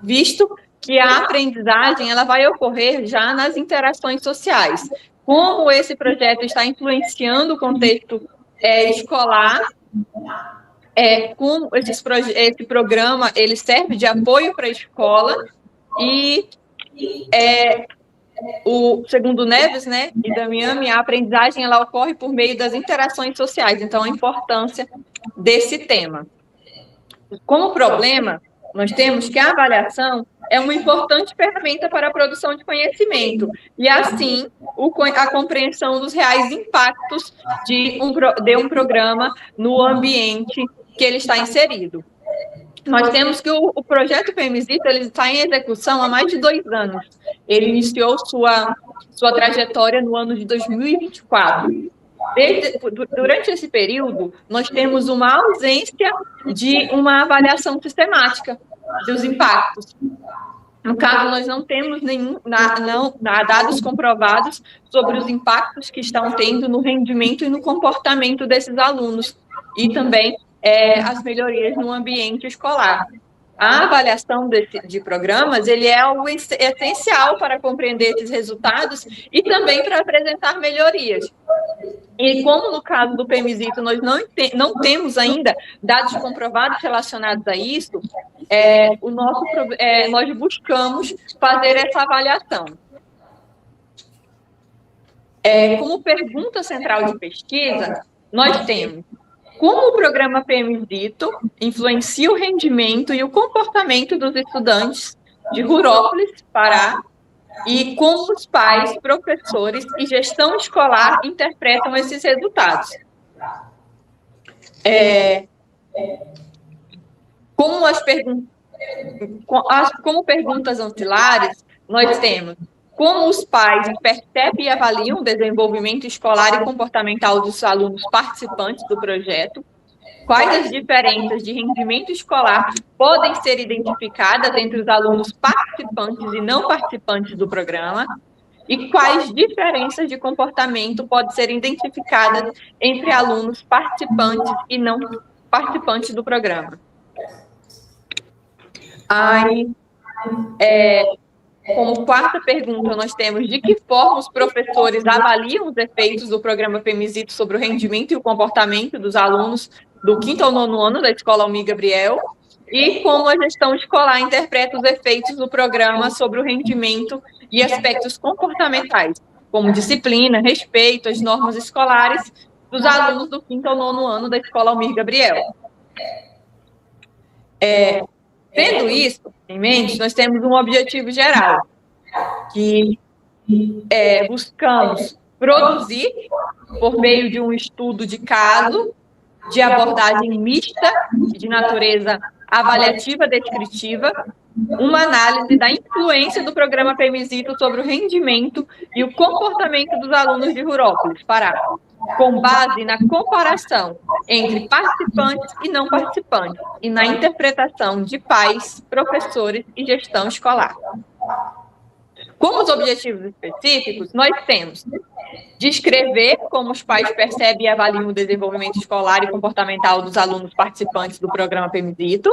visto que a aprendizagem ela vai ocorrer já nas interações sociais. Como esse projeto está influenciando o contexto escolar, como esse programa ele serve de apoio para a escola e segundo Neves, né, e Damiani, a aprendizagem ela ocorre por meio das interações sociais. Então, a importância desse tema. Como problema, nós temos que a avaliação é uma importante ferramenta para a produção de conhecimento e, assim, a compreensão dos reais impactos de um programa no ambiente que ele está inserido. Nós temos que o projeto PMZito ele está em execução há mais de 2 anos. Ele iniciou sua trajetória no ano de 2024. Durante esse período, nós temos uma ausência de uma avaliação sistemática dos impactos. No caso, nós não temos dados comprovados sobre os impactos que estão tendo no rendimento e no comportamento desses alunos, e também as melhorias no ambiente escolar. a avaliação de programas, ele é algo essencial para compreender esses resultados e também para apresentar melhorias. E como no caso do PEMISITO nós não temos ainda dados comprovados relacionados a isso, nós buscamos fazer essa avaliação. Como pergunta central de pesquisa, nós temos como o programa PEMISITO influencia o rendimento e o comportamento dos estudantes de Rurópolis, Pará, e como os pais, professores e gestão escolar interpretam esses resultados. Como perguntas ancilares, nós temos como os pais percebem e avaliam o desenvolvimento escolar e comportamental dos alunos participantes do projeto, quais as diferenças de rendimento escolar podem ser identificadas entre os alunos participantes e não participantes do programa, e quais diferenças de comportamento podem ser identificadas entre alunos participantes e não participantes do programa. Como quarta pergunta, nós temos de que forma os professores avaliam os efeitos do programa PEMISITO sobre o rendimento e o comportamento dos alunos do 5º ao 9º ano da Escola Almir Gabriel, e como a gestão escolar interpreta os efeitos do programa sobre o rendimento e aspectos comportamentais, como disciplina, respeito às normas escolares dos alunos do 5º ao 9º ano da Escola Almir Gabriel. Tendo isso em mente, nós temos um objetivo geral, que buscamos produzir, por meio de um estudo de caso, de abordagem mista, de natureza avaliativa descritiva, uma análise da influência do programa PEMISITO sobre o rendimento e o comportamento dos alunos de Rurópolis, Pará, com base na comparação entre participantes e não participantes, e na interpretação de pais, professores e gestão escolar. Como os objetivos específicos, nós temos descrever como os pais percebem e avaliam o desenvolvimento escolar e comportamental dos alunos participantes do programa PEMISITO,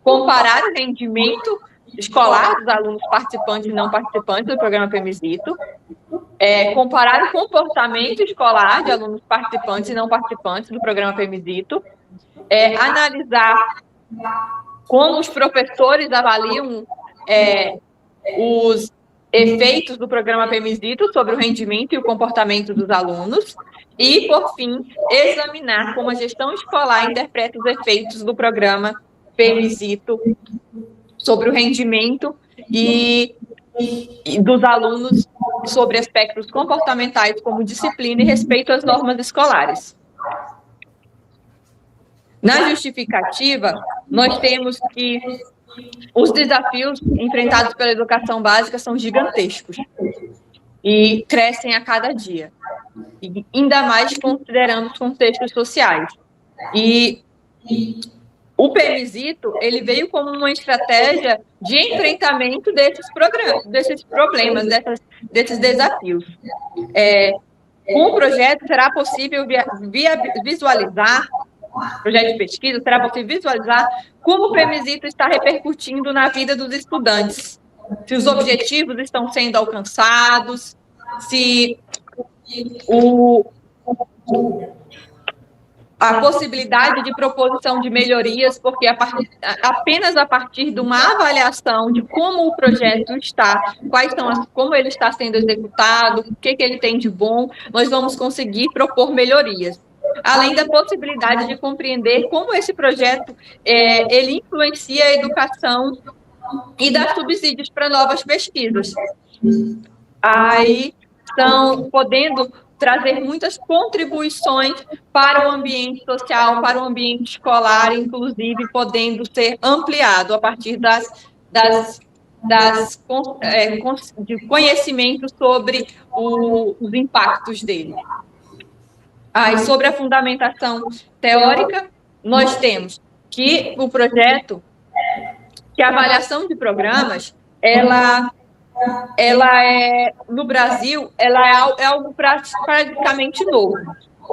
comparar o rendimento escolar dos alunos participantes e não participantes do programa PEMISITO, comparar o comportamento escolar de alunos participantes e não participantes do programa PEMISITO, analisar como os professores avaliam os efeitos do programa PEMISITO sobre o rendimento e o comportamento dos alunos e, por fim, examinar como a gestão escolar interpreta os efeitos do programa PEMISITO sobre o rendimento e dos alunos sobre aspectos comportamentais como disciplina e respeito às normas escolares. Na justificativa, nós temos que os desafios enfrentados pela educação básica são gigantescos e crescem a cada dia, e ainda mais considerando os contextos sociais. E o PEMISITO, ele veio como uma estratégia de enfrentamento desses problemas, desses desafios. Com o projeto será possível visualizar, projeto de pesquisa, será possível visualizar como o PEMISITO está repercutindo na vida dos estudantes, se os objetivos estão sendo alcançados, se a possibilidade de proposição de melhorias, porque apenas a partir de uma avaliação de como o projeto está, como ele está sendo executado, o que ele tem de bom, nós vamos conseguir propor melhorias. Além da possibilidade de compreender como esse projeto ele influencia a educação e dá subsídios para novas pesquisas. Aí estão podendo trazer muitas contribuições para o ambiente social, para o ambiente escolar, inclusive podendo ser ampliado a partir de conhecimento sobre os impactos dele. E sobre a fundamentação teórica, nós temos que o projeto, que a avaliação de programas, no Brasil, ela é algo praticamente novo,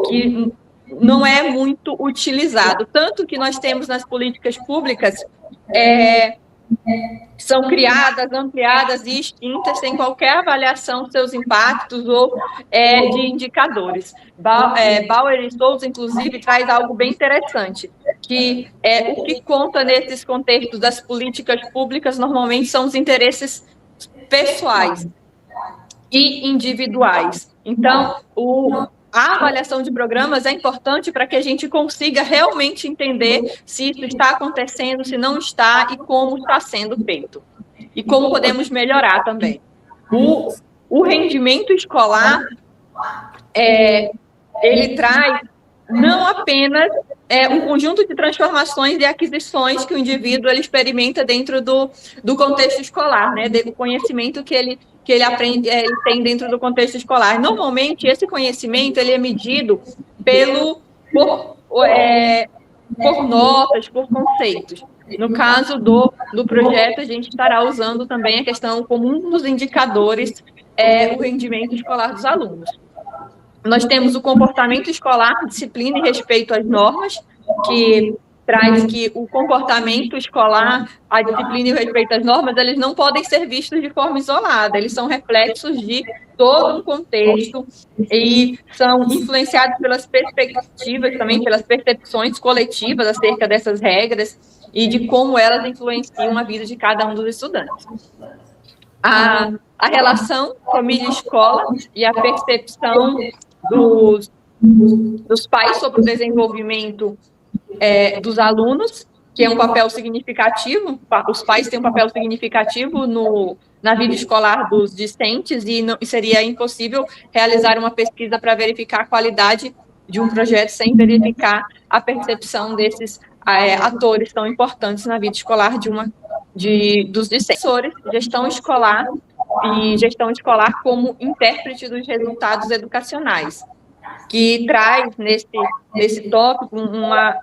que não é muito utilizado. Tanto que nós temos nas políticas públicas, são criadas, ampliadas e extintas sem qualquer avaliação dos seus impactos ou de indicadores. Bauer e Souza, inclusive, traz algo bem interessante, que o que conta nesses contextos das políticas públicas normalmente são os interesses pessoais e individuais. Então, a avaliação de programas é importante para que a gente consiga realmente entender se isso está acontecendo, se não está e como está sendo feito. E como podemos melhorar também. O rendimento escolar, ele traz não apenas um conjunto de transformações e aquisições que o indivíduo ele experimenta dentro do contexto escolar, né, do conhecimento que ele aprende, ele tem dentro do contexto escolar. Normalmente, esse conhecimento ele é medido por notas, por conceitos. No caso do projeto, a gente estará usando também a questão como um dos indicadores, o rendimento escolar dos alunos. Nós temos o comportamento escolar, disciplina e respeito às normas, que traz que o comportamento escolar, a disciplina e o respeito às normas, eles não podem ser vistos de forma isolada, eles são reflexos de todo o contexto e são influenciados pelas perspectivas, também pelas percepções coletivas acerca dessas regras e de como elas influenciam a vida de cada um dos estudantes. A relação família-escola e a percepção dos pais sobre o desenvolvimento dos alunos, que é um papel significativo, os pais têm um papel significativo na vida escolar dos discentes e seria impossível realizar uma pesquisa para verificar a qualidade de um projeto sem verificar a percepção desses atores tão importantes na vida escolar dos discentes. Gestão escolar e gestão escolar como intérprete dos resultados educacionais, que traz nesse tópico uma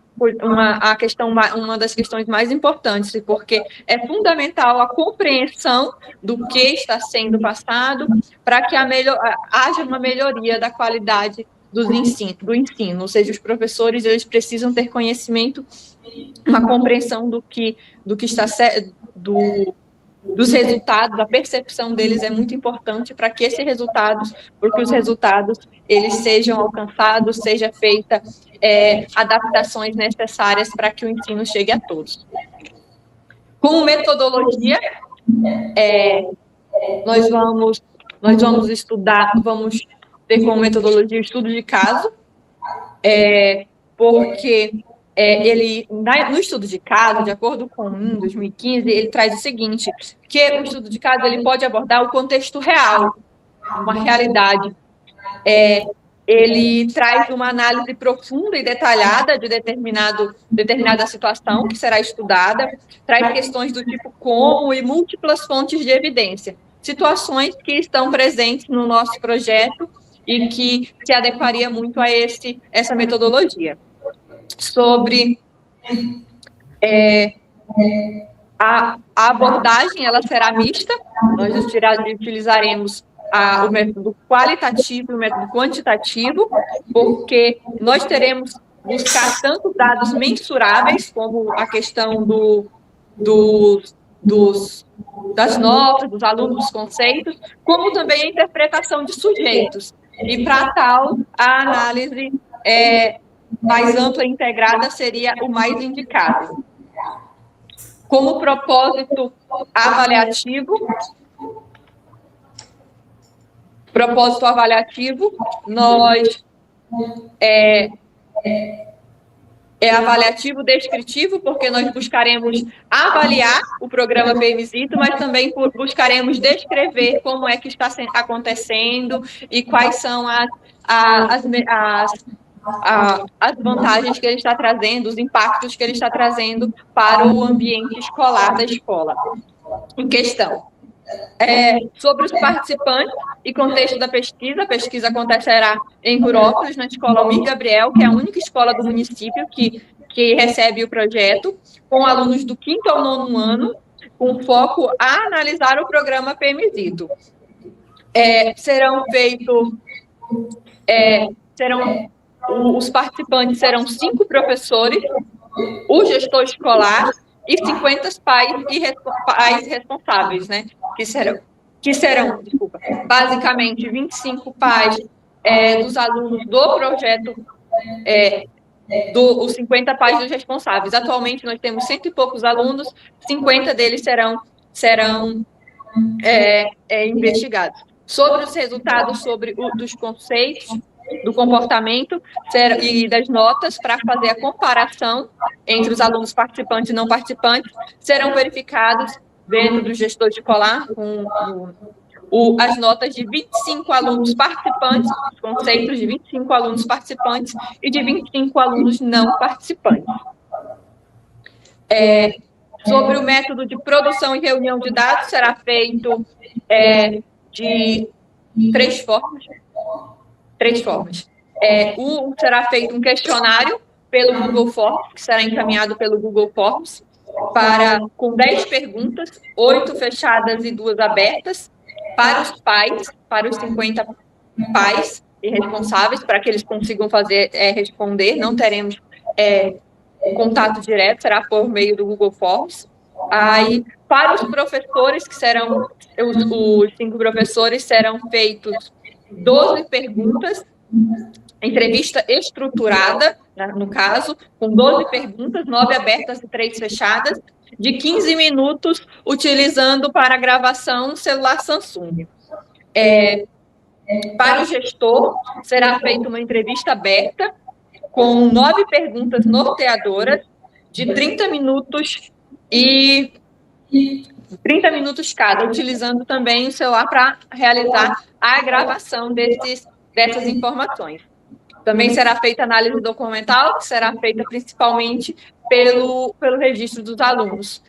das questões mais importantes, porque é fundamental a compreensão do que está sendo passado para que haja uma melhoria da qualidade do ensino, ou seja, os professores eles precisam ter conhecimento, uma compreensão do que está dos resultados, a percepção deles é muito importante para que porque os resultados eles sejam alcançados, seja feita adaptações necessárias para que o ensino chegue a todos. Com metodologia, nós vamos ter como metodologia o estudo de caso, porque no estudo de caso, de acordo com 2015, ele traz o seguinte, que o estudo de caso ele pode abordar o contexto real, uma realidade. Ele traz uma análise profunda e detalhada de determinada situação que será estudada, traz questões do tipo como e múltiplas fontes de evidência, situações que estão presentes no nosso projeto e que se adequaria muito a essa metodologia. Sobre a abordagem, ela será mista, nós utilizaremos o método qualitativo e o método quantitativo, porque nós teremos buscar tanto dados mensuráveis, como a questão das notas, dos alunos, dos conceitos, como também a interpretação de sujeitos. E, para tal, a análise mais ampla e integrada seria o mais indicado. Como propósito avaliativo, nós avaliativo descritivo, porque nós buscaremos avaliar o programa PMZito, mas também buscaremos descrever como é que está acontecendo e quais são as vantagens que ele está trazendo, os impactos que ele está trazendo para o ambiente escolar da escola em questão. Sobre os participantes e contexto da pesquisa, a pesquisa acontecerá em Rurópolis, na Escola Almir Gabriel, que é a única escola do município que recebe o projeto, com alunos do 5º ao 9º ano, com foco a analisar o programa os participantes serão 5 professores, o gestor escolar e 50 pais responsáveis, né? Que serão, desculpa, basicamente 25 pais dos alunos do projeto, os 50 pais dos responsáveis. Atualmente nós temos 100 e poucos alunos, 50 deles serão investigados. Sobre os resultados, dos conceitos, do comportamento e das notas, para fazer a comparação entre os alunos participantes e não participantes, serão verificados dentro do gestor escolar com as notas de 25 alunos participantes, os conceitos de 25 alunos participantes e de 25 alunos não participantes. Sobre o método de produção e reunião de dados, será feito de 3 formas. Será feito um questionário pelo Google Forms, que será encaminhado pelo Google Forms, com 10 perguntas, 8 fechadas e 2 abertas, para os pais, para os 50 pais e responsáveis, para que eles consigam responder. Não teremos contato direto, será por meio do Google Forms. Aí, para os professores, que serão os 5 professores, serão feitos 12 perguntas, entrevista estruturada, no caso, com 12 perguntas, 9 abertas e 3 fechadas, de 15 minutos, utilizando para a gravação um celular Samsung. Para o gestor, será feita uma entrevista aberta, com 9 perguntas norteadoras, de 30 minutos e 30 minutos cada, utilizando também o celular para realizar a gravação dessas informações. Também será feita análise documental, que será feita principalmente pelo registro dos alunos,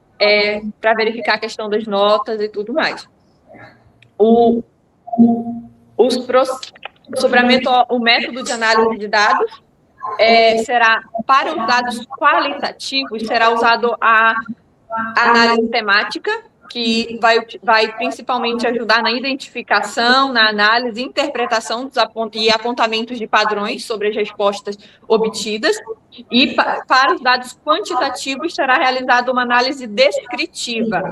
para verificar a questão das notas e tudo mais. Sobre o método de análise de dados, será, para os dados qualitativos, será usado a análise temática, que vai principalmente ajudar na identificação, na análise, interpretação e apontamentos de padrões sobre as respostas obtidas. E para os dados quantitativos, será realizada uma análise descritiva,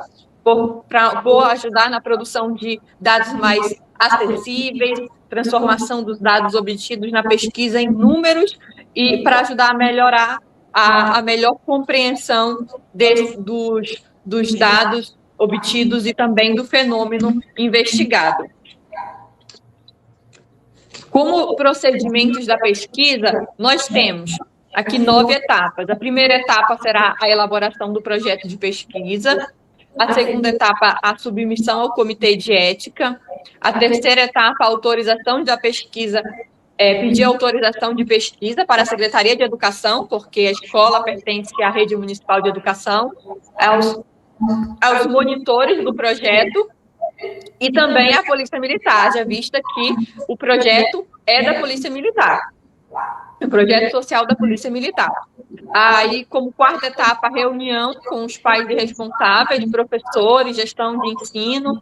para ajudar na produção de dados mais acessíveis, transformação dos dados obtidos na pesquisa em números e para ajudar a melhorar a melhor compreensão dos dados obtidos e também do fenômeno investigado. Como procedimentos da pesquisa, nós temos aqui 9 etapas. A primeira etapa será a elaboração do projeto de pesquisa, a segunda etapa, a submissão ao comitê de ética, a terceira etapa, a autorização da pesquisa, pedir autorização de pesquisa para a Secretaria de Educação, porque a escola pertence à Rede Municipal de Educação, aos monitores do projeto e também à Polícia Militar, já vista que o projeto é da Polícia Militar, o projeto social da Polícia Militar. Aí, como quarta etapa, a reunião com os pais e responsáveis, professores, gestão de ensino,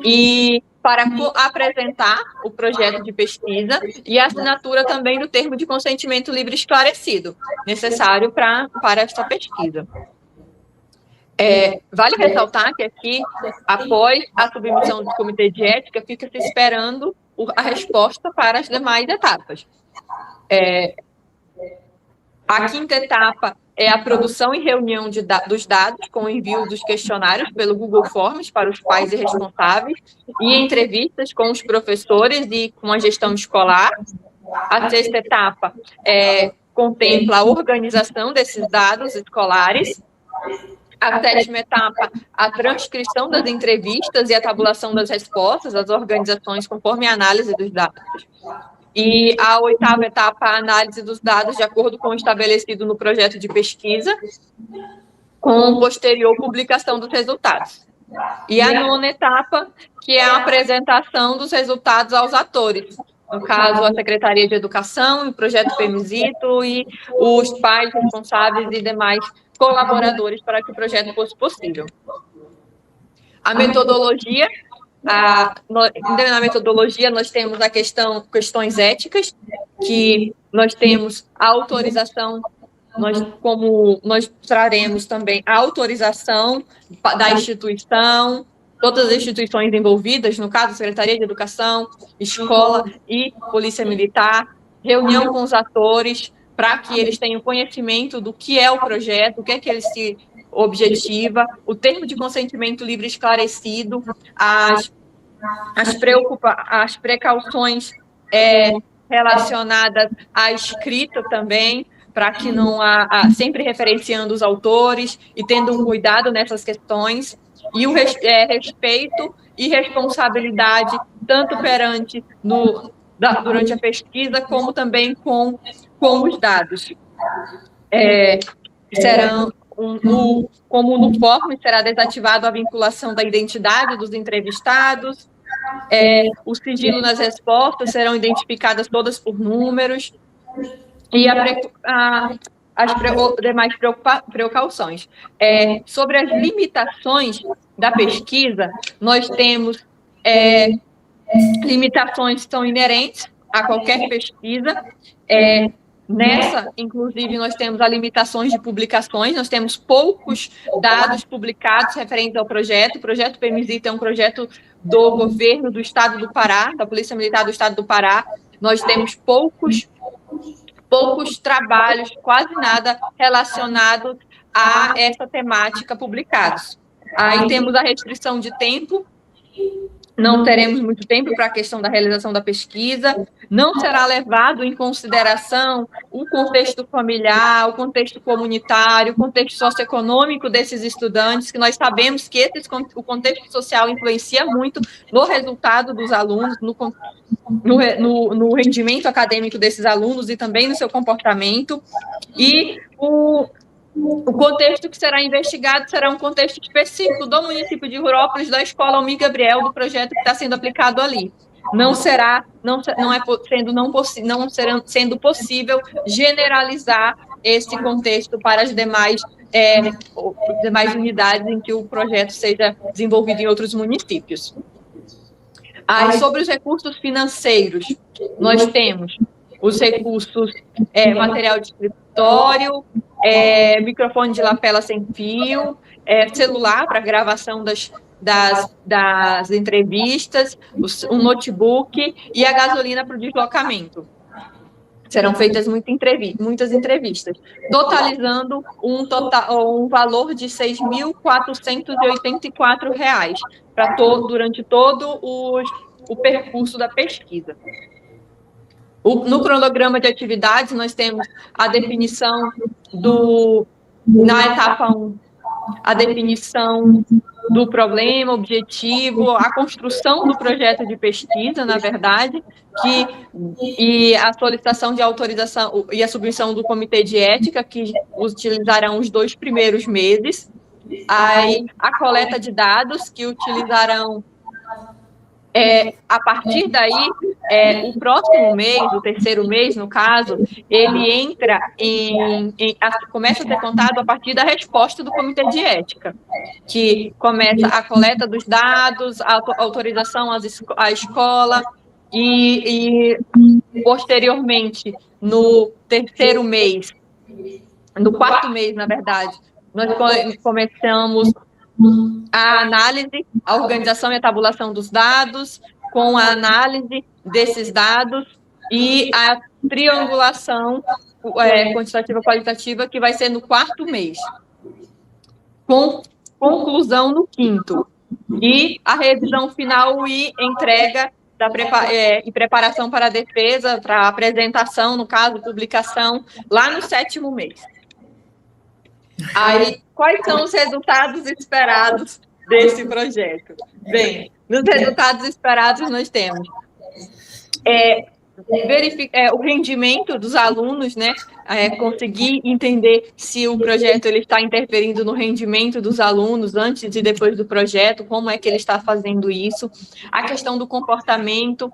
e para apresentar o projeto de pesquisa e a assinatura também do termo de consentimento livre esclarecido, necessário para esta pesquisa. Vale ressaltar que aqui, após a submissão do comitê de ética, fica-se esperando a resposta para as demais etapas. A quinta etapa é a produção e reunião dos dados com o envio dos questionários pelo Google Forms para os pais e responsáveis e entrevistas com os professores e com a gestão escolar. A sexta etapa contempla a organização desses dados escolares. A sétima etapa, a transcrição das entrevistas e a tabulação das respostas, as organizações conforme a análise dos dados. E a oitava etapa, a análise dos dados de acordo com o estabelecido no projeto de pesquisa, com posterior publicação dos resultados. E a nona etapa, que é a apresentação dos resultados aos atores, no caso, a Secretaria de Educação, o projeto PEMISITO e os pais responsáveis e demais colaboradores para que o projeto fosse possível. A metodologia Na metodologia, nós temos questões éticas, que nós temos a autorização, nós traremos também a autorização da instituição, todas as instituições envolvidas, no caso, Secretaria de Educação, Escola e Polícia Militar, reunião com os atores, para que eles tenham conhecimento do que é o projeto, o que é que ele se objetiva, o termo de consentimento livre esclarecido, as precauções relacionadas à escrita também, para que não sempre referenciando os autores e tendo um cuidado nessas questões, e o respeito e responsabilidade, tanto perante durante a pesquisa, como também com os dados. Como no form será desativado a vinculação da identidade dos entrevistados, o sigilo nas respostas serão identificadas todas por números, e as demais precauções. Sobre as limitações da pesquisa, nós temos limitações que são inerentes a qualquer pesquisa. Nessa, inclusive, nós temos as limitações de publicações, nós temos poucos dados publicados referentes ao projeto. O projeto PEMISITA é um projeto do governo do Estado do Pará, da Polícia Militar do Estado do Pará. Nós temos poucos trabalhos, quase nada relacionados a essa temática publicados. Aí temos a restrição de tempo, não teremos muito tempo para a questão da realização da pesquisa, não será levado em consideração o contexto familiar, o contexto comunitário, o contexto socioeconômico desses estudantes, que nós sabemos que o contexto social influencia muito no resultado dos alunos, no rendimento acadêmico desses alunos e também no seu comportamento, e o contexto que será investigado será um contexto específico do município de Rurópolis, da Escola Almir Gabriel, do projeto que está sendo aplicado ali. Não será sendo possível generalizar esse contexto para as demais unidades em que o projeto seja desenvolvido em outros municípios. Sobre os recursos financeiros, nós temos os recursos material de escritório, microfone de lapela sem fio, celular para gravação das entrevistas, um notebook e a gasolina para o deslocamento. Serão feitas muitas entrevistas, totalizando um valor de R$ 6.484 durante todo o percurso da pesquisa. No cronograma de atividades, nós temos a definição na etapa 1, a definição do problema, objetivo, a construção do projeto de pesquisa, na verdade, e a solicitação de autorização e a submissão do comitê de ética, que utilizarão os 2 primeiros meses, aí a coleta de dados, que utilizarão a partir daí, o próximo mês, o 3º mês, no caso, ele entra começa a ser contado a partir da resposta do Comitê de Ética, que começa a coleta dos dados, a autorização à escola, e posteriormente, no 3º mês, no 4º mês, na verdade, nós começamos a análise, a organização e a tabulação dos dados, com a análise desses dados e a triangulação quantitativa e qualitativa, que vai ser no 4º mês, com conclusão no 5º, e a revisão final e entrega e preparação para a defesa, para a apresentação, no caso, publicação, lá no 7º mês. Aí, quais são os resultados esperados desse projeto? Bem, nos resultados esperados nós temos o rendimento dos alunos, né? Conseguir entender se o projeto ele está interferindo no rendimento dos alunos antes e depois do projeto, como é que ele está fazendo isso, a questão do comportamento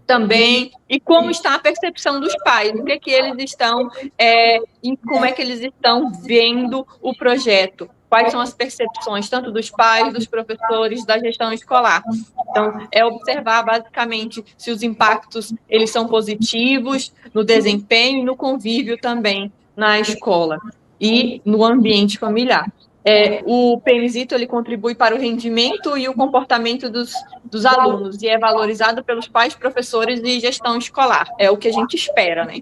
também, e como está a percepção dos pais, como é que eles estão vendo o projeto. quais são as percepções, tanto dos pais, dos professores, da gestão escolar. Então, é observar, basicamente, se os impactos eles são positivos no desempenho e no convívio também na escola e no ambiente familiar. O PMSITO ele contribui para o rendimento e o comportamento dos alunos e é valorizado pelos pais, professores e gestão escolar. É o que a gente espera, né?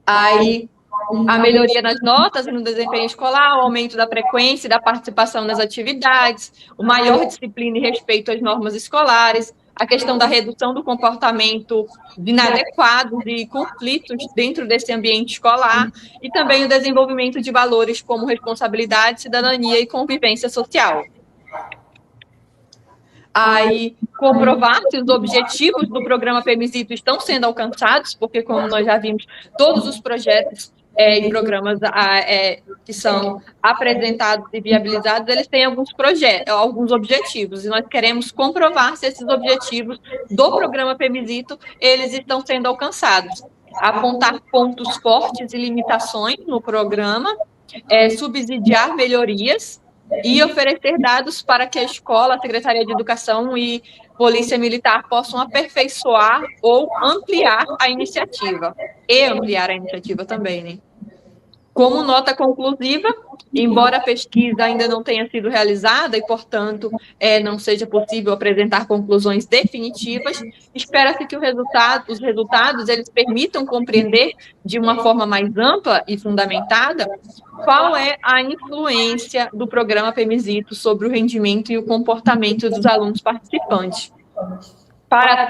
Aí, a melhoria nas notas e no desempenho escolar, o aumento da frequência e da participação nas atividades, o maior disciplina e respeito às normas escolares, a questão da redução do comportamento inadequado e conflitos dentro desse ambiente escolar, e também o desenvolvimento de valores como responsabilidade, cidadania e convivência social. Aí, comprovar se os objetivos do programa PMSITO estão sendo alcançados, porque, como nós já vimos, todos os projetos e programas que são apresentados e viabilizados, eles têm alguns objetivos, e nós queremos comprovar se esses objetivos do programa PMSITO, eles estão sendo alcançados. Apontar pontos fortes e limitações no programa, subsidiar melhorias, e oferecer dados para que a escola, a Secretaria de Educação e Polícia Militar possam aperfeiçoar ou ampliar a iniciativa. E ampliar a iniciativa também, né? Como nota conclusiva, embora a pesquisa ainda não tenha sido realizada e, portanto, não seja possível apresentar conclusões definitivas, espera-se que os resultados eles permitam compreender de uma forma mais ampla e fundamentada qual é a influência do programa PMSITO sobre o rendimento e o comportamento dos alunos participantes. Para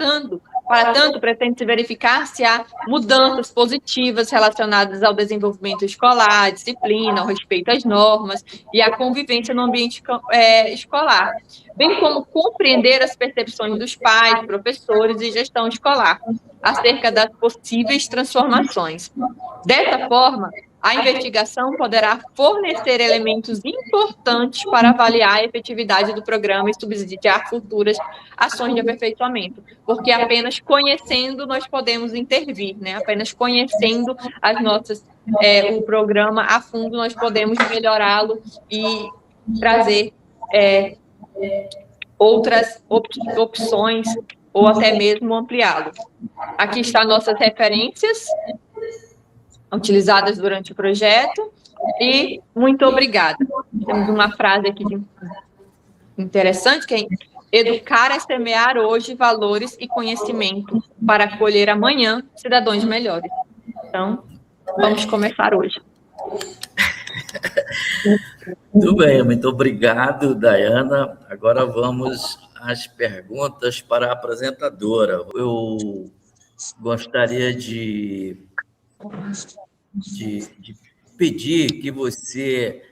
tanto, pretende-se verificar se há mudanças positivas relacionadas ao desenvolvimento escolar, à disciplina, ao respeito às normas e à convivência no ambiente escolar, bem como compreender as percepções dos pais, professores e gestão escolar acerca das possíveis transformações. Dessa forma, a investigação poderá fornecer elementos importantes para avaliar a efetividade do programa e subsidiar futuras ações de aperfeiçoamento, porque apenas conhecendo nós podemos intervir, né? Apenas conhecendo o programa a fundo nós podemos melhorá-lo e trazer outras opções ou até mesmo ampliá-lo. Aqui estão nossas referências utilizadas durante o projeto, e muito obrigada. Temos uma frase aqui interessante, que é: educar é semear hoje valores e conhecimento para colher amanhã cidadãos melhores. Então, vamos começar hoje. Muito bem, muito obrigado, Dayana. Agora vamos às perguntas para a apresentadora. Eu gostaria de pedir que você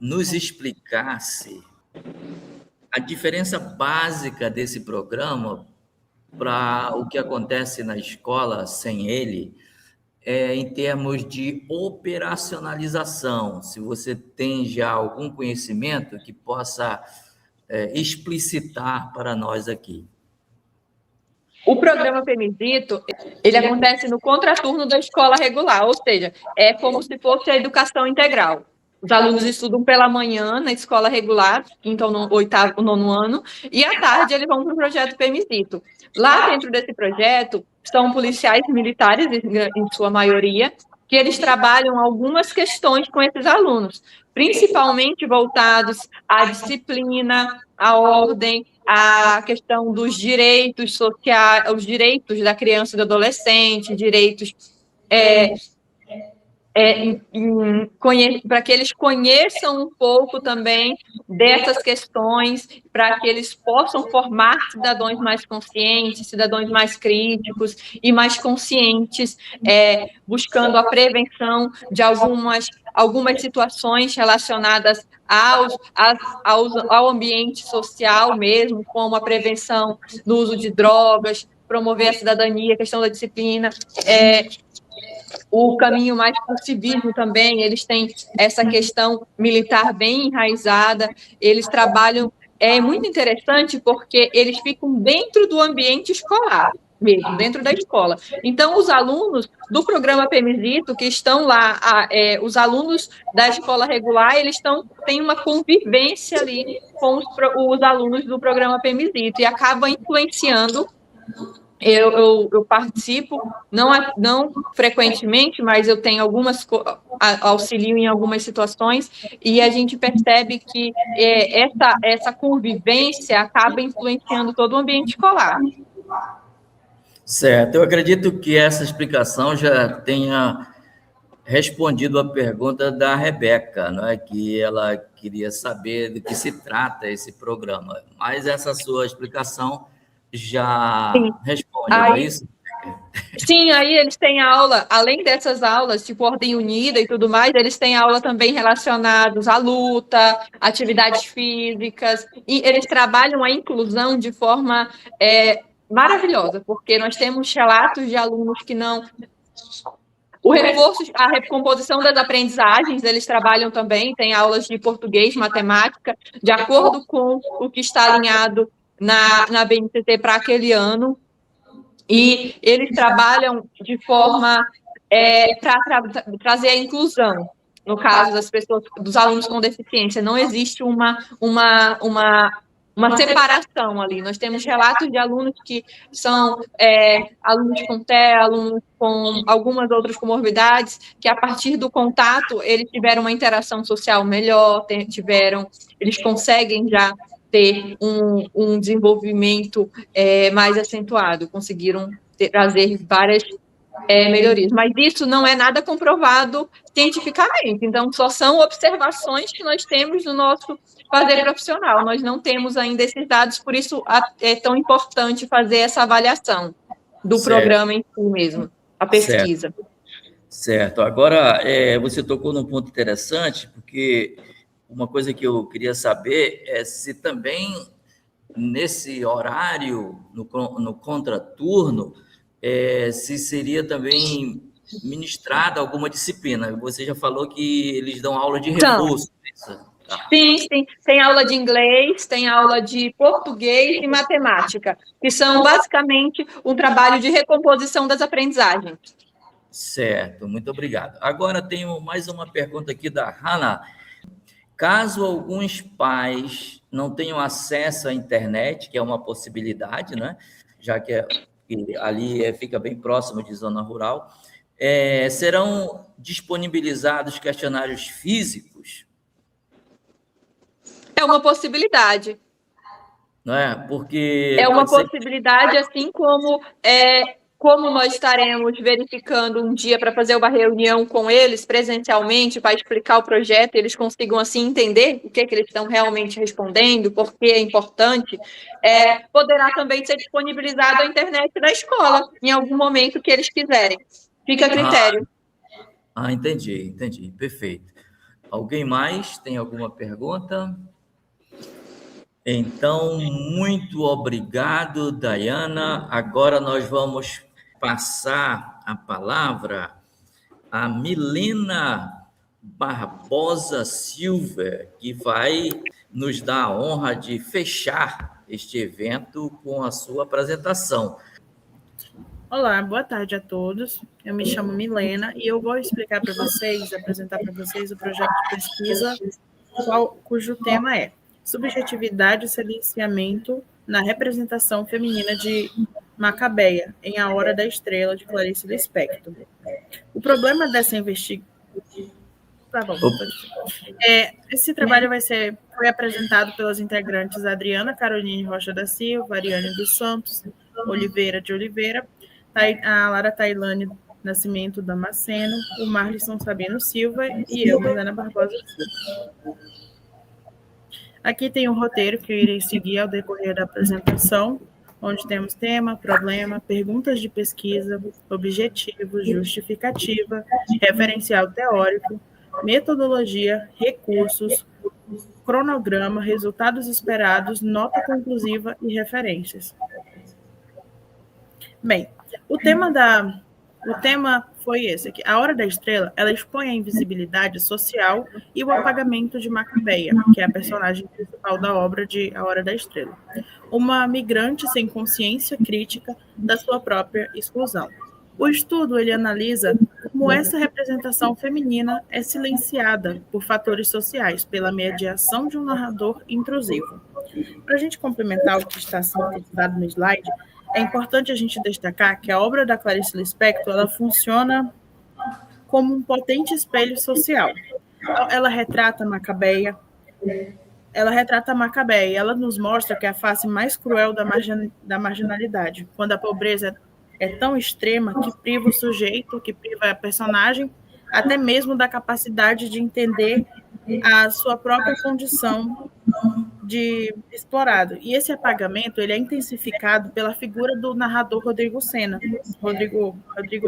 nos explicasse a diferença básica desse programa para o que acontece na escola sem ele, em termos de operacionalização. Se você tem já algum conhecimento que possa explicitar para nós aqui. O programa PMSITO, ele acontece no contraturno da escola regular, ou seja, é como se fosse a educação integral. Os alunos estudam pela manhã na escola regular, quinto ou oitavo, nono ano, e à tarde eles vão para o projeto PMSITO. Lá dentro desse projeto, são policiais militares, em sua maioria, que eles trabalham algumas questões com esses alunos, principalmente voltados à disciplina, à ordem, a questão dos direitos sociais, os direitos da criança e do adolescente, direitos para que eles conheçam um pouco também dessas questões, para que eles possam formar cidadãos mais conscientes, cidadãos mais críticos e mais conscientes, buscando a prevenção de algumas situações relacionadas ao ambiente social mesmo, como a prevenção do uso de drogas, promover a cidadania, a questão da disciplina, o caminho mais para o civismo também, eles têm essa questão militar bem enraizada, eles trabalham, é muito interessante porque eles ficam dentro do ambiente escolar. mesmo, dentro da escola. Então, os alunos do programa PEMISITO, que estão lá, os alunos da escola regular, têm uma convivência ali com os alunos do programa PEMISITO e acaba influenciando. Eu participo, não frequentemente, mas eu tenho auxilio em algumas situações, e a gente percebe que essa convivência acaba influenciando todo o ambiente escolar. Certo, eu acredito que essa explicação já tenha respondido a pergunta da Rebeca, não é? Que ela queria saber do que se trata esse programa, mas essa sua explicação já responde, não é isso? Sim, aí eles têm aula, além dessas aulas, tipo Ordem Unida e tudo mais, eles têm aula também relacionados à luta, atividades físicas, e eles trabalham a inclusão de forma maravilhosa, porque nós temos relatos de alunos que não... O reforço, a recomposição das aprendizagens, eles trabalham também, tem aulas de português, matemática, de acordo com o que está alinhado na BNCC para aquele ano, e eles trabalham de forma para trazer a inclusão, no caso das pessoas, dos alunos com deficiência. Não existe uma separação ali. Nós temos relatos de alunos que são alunos com TEA, alunos com algumas outras comorbidades, que a partir do contato eles tiveram uma interação social melhor, eles conseguem já ter um desenvolvimento mais acentuado, conseguiram trazer várias melhorias. Mas isso não é nada comprovado cientificamente, então só são observações que nós temos no nosso fazer profissional. Nós não temos ainda esses dados, por isso é tão importante fazer essa avaliação do programa em si mesmo, a pesquisa. Certo. Agora, você tocou num ponto interessante, porque uma coisa que eu queria saber é se também, nesse horário, no contraturno, se seria também ministrada alguma disciplina. Você já falou que eles dão aula de reforço. Sim, tem aula de inglês, tem aula de português e matemática, que são basicamente um trabalho de recomposição das aprendizagens. Certo, muito obrigado. Agora tenho mais uma pergunta aqui da Hannah. Caso alguns pais não tenham acesso à internet, que é uma possibilidade, né? Já que ali fica bem próximo de zona rural, serão disponibilizados questionários físicos? É uma possibilidade. Não é? Porque... É uma possibilidade, assim como nós estaremos verificando um dia para fazer uma reunião com eles presencialmente, para explicar o projeto, eles consigam, assim, entender o que eles estão realmente respondendo, por que é importante, poderá também ser disponibilizado a internet da escola, em algum momento que eles quiserem. Fica a critério. Entendi. Perfeito. Alguém mais tem alguma pergunta? Então, muito obrigado, Dayana. Agora nós vamos passar a palavra a Milena Barbosa Silva, que vai nos dar a honra de fechar este evento com a sua apresentação. Olá, boa tarde a todos. Eu me chamo Milena e eu vou apresentar para vocês o projeto de pesquisa cujo tema é Subjetividade e Silenciamento na Representação Feminina de Macabeia, em A Hora da Estrela, de Clarice Lispector. O problema dessa investigação... esse trabalho foi apresentado pelas integrantes Adriana Caroline Rocha da Silva, Ariane dos Santos, Oliveira de Oliveira, a Lara Tailane Nascimento Damasceno, o Marlisson Sabino Silva e eu, Milena Barbosa Silva. Aqui tem um roteiro que eu irei seguir ao decorrer da apresentação, onde temos tema, problema, perguntas de pesquisa, objetivos, justificativa, referencial teórico, metodologia, recursos, cronograma, resultados esperados, nota conclusiva e referências. Bem, o tema foi esse aqui. A Hora da Estrela, ela expõe a invisibilidade social e o apagamento de Macabeia, que é a personagem principal da obra de A Hora da Estrela. Uma migrante sem consciência crítica da sua própria exclusão. O estudo, ele analisa como essa representação feminina é silenciada por fatores sociais, pela mediação de um narrador intrusivo. Para a gente complementar o que está sendo dado no slide, é importante a gente destacar que a obra da Clarice Lispector, ela funciona como um potente espelho social. Ela retrata Macabeia, e ela nos mostra que é a face mais cruel da marginalidade, quando a pobreza é tão extrema que priva o sujeito, que priva a personagem, até mesmo da capacidade de entender a sua própria condição de explorado. E esse apagamento, ele é intensificado pela figura do narrador Rodrigo Sena, Rodrigo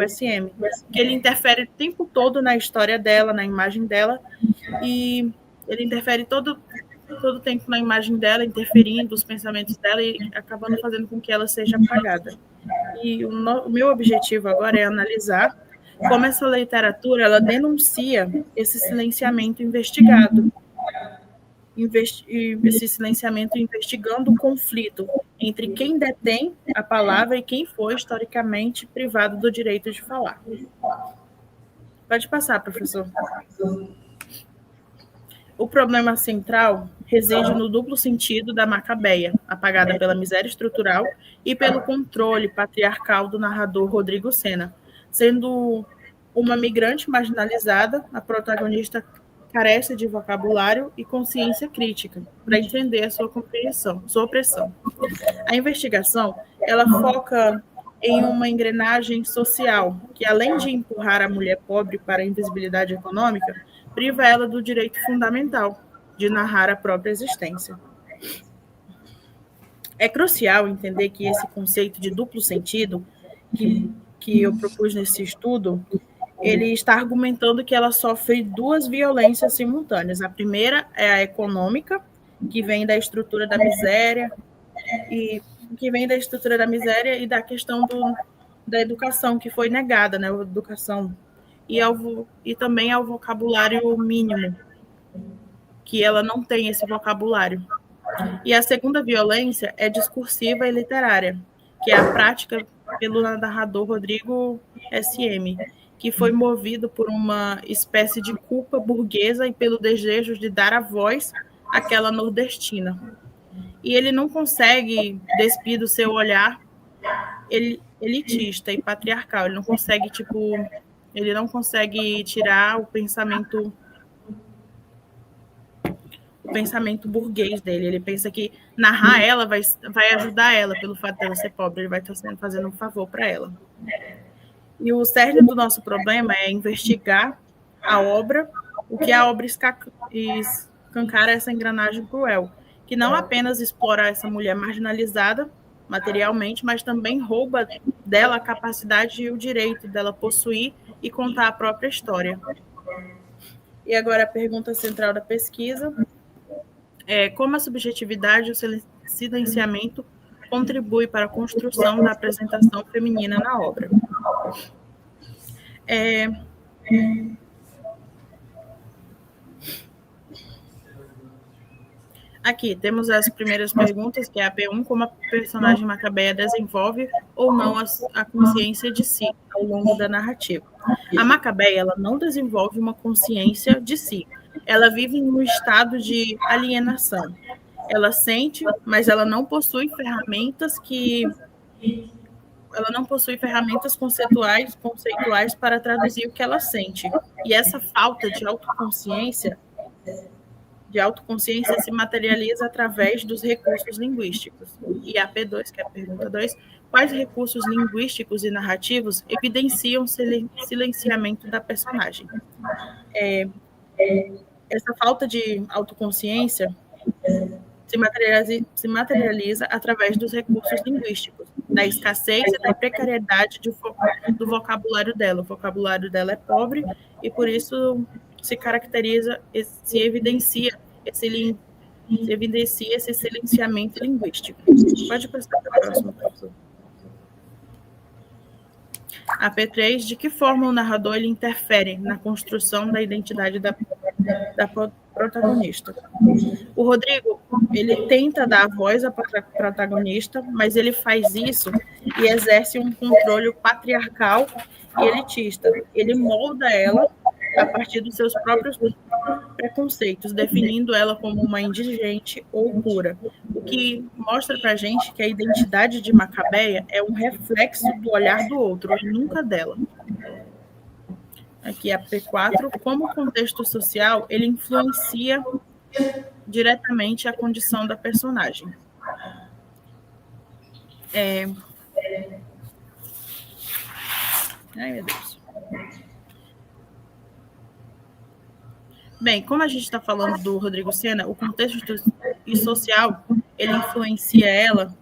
SM, que ele interfere o tempo todo na história dela, na imagem dela, e ele interfere todo o tempo na imagem dela, interferindo os pensamentos dela e acabando fazendo com que ela seja apagada. E o meu objetivo agora é analisar como essa literatura ela denuncia esse silenciamento investigado, esse silenciamento investigando o conflito entre quem detém a palavra e quem foi historicamente privado do direito de falar. Pode passar, professor. O problema central reside no duplo sentido da Macabeia, apagada pela miséria estrutural e pelo controle patriarcal do narrador Rodrigo Sena. Sendo uma migrante marginalizada, a protagonista carece de vocabulário e consciência crítica para entender a sua compreensão, sua opressão. A investigação, ela foca em uma engrenagem social que, além de empurrar a mulher pobre para a invisibilidade econômica, priva ela do direito fundamental de narrar a própria existência. É crucial entender que esse conceito de duplo sentido que eu propus nesse estudo, ele está argumentando que ela sofre duas violências simultâneas. A primeira é a econômica, que vem da estrutura da miséria e da questão da educação que foi negada, né? A educação e também ao vocabulário mínimo, que ela não tem esse vocabulário. E a segunda violência é discursiva e literária, que é a prática pelo narrador Rodrigo SM, que foi movido por uma espécie de culpa burguesa e pelo desejo de dar a voz àquela nordestina. E ele não consegue despir do seu olhar elitista e patriarcal, ele não consegue tirar o pensamento burguês dele. Ele pensa que narrar ela vai ajudar ela pelo fato dela ser pobre, ele vai estar fazendo um favor para ela. E o cerne do nosso problema é investigar a obra, o que a obra escancara essa engrenagem cruel, que não apenas explora essa mulher marginalizada materialmente, mas também rouba dela a capacidade e o direito dela possuir e contar a própria história. E agora a pergunta central da pesquisa é como a subjetividade e o silenciamento contribui para a construção da apresentação feminina na obra. Aqui temos as primeiras perguntas, que é a P1, como a personagem Macabeia desenvolve ou não a consciência de si ao longo da narrativa. A Macabeia, ela não desenvolve uma consciência de si. Ela vive em um estado de alienação. Ela sente, mas ela não possui ferramentas conceituais para traduzir o que ela sente. E essa falta de autoconsciência se materializa através dos recursos linguísticos. E a P2, que é a pergunta 2, quais recursos linguísticos e narrativos evidenciam o silenciamento da personagem? Essa falta de autoconsciência se materializa através dos recursos linguísticos, da escassez e da precariedade do vocabulário dela. O vocabulário dela é pobre e, por isso, se evidencia esse silenciamento linguístico. Pode passar para a próxima, professor. A P3, de que forma o narrador ele interfere na construção da identidade da protagonista. O Rodrigo, ele tenta dar voz à protagonista, mas ele faz isso e exerce um controle patriarcal e elitista. Ele molda ela a partir dos seus próprios preconceitos, definindo ela como uma indigente ou pura, o que mostra para a gente que a identidade de Macabeia é um reflexo do olhar do outro, nunca dela. Aqui a P4, como o contexto social ele influencia diretamente a condição da personagem. Ai, meu Deus. Bem, como a gente está falando do Rodrigo Sena, o contexto social ele influencia ela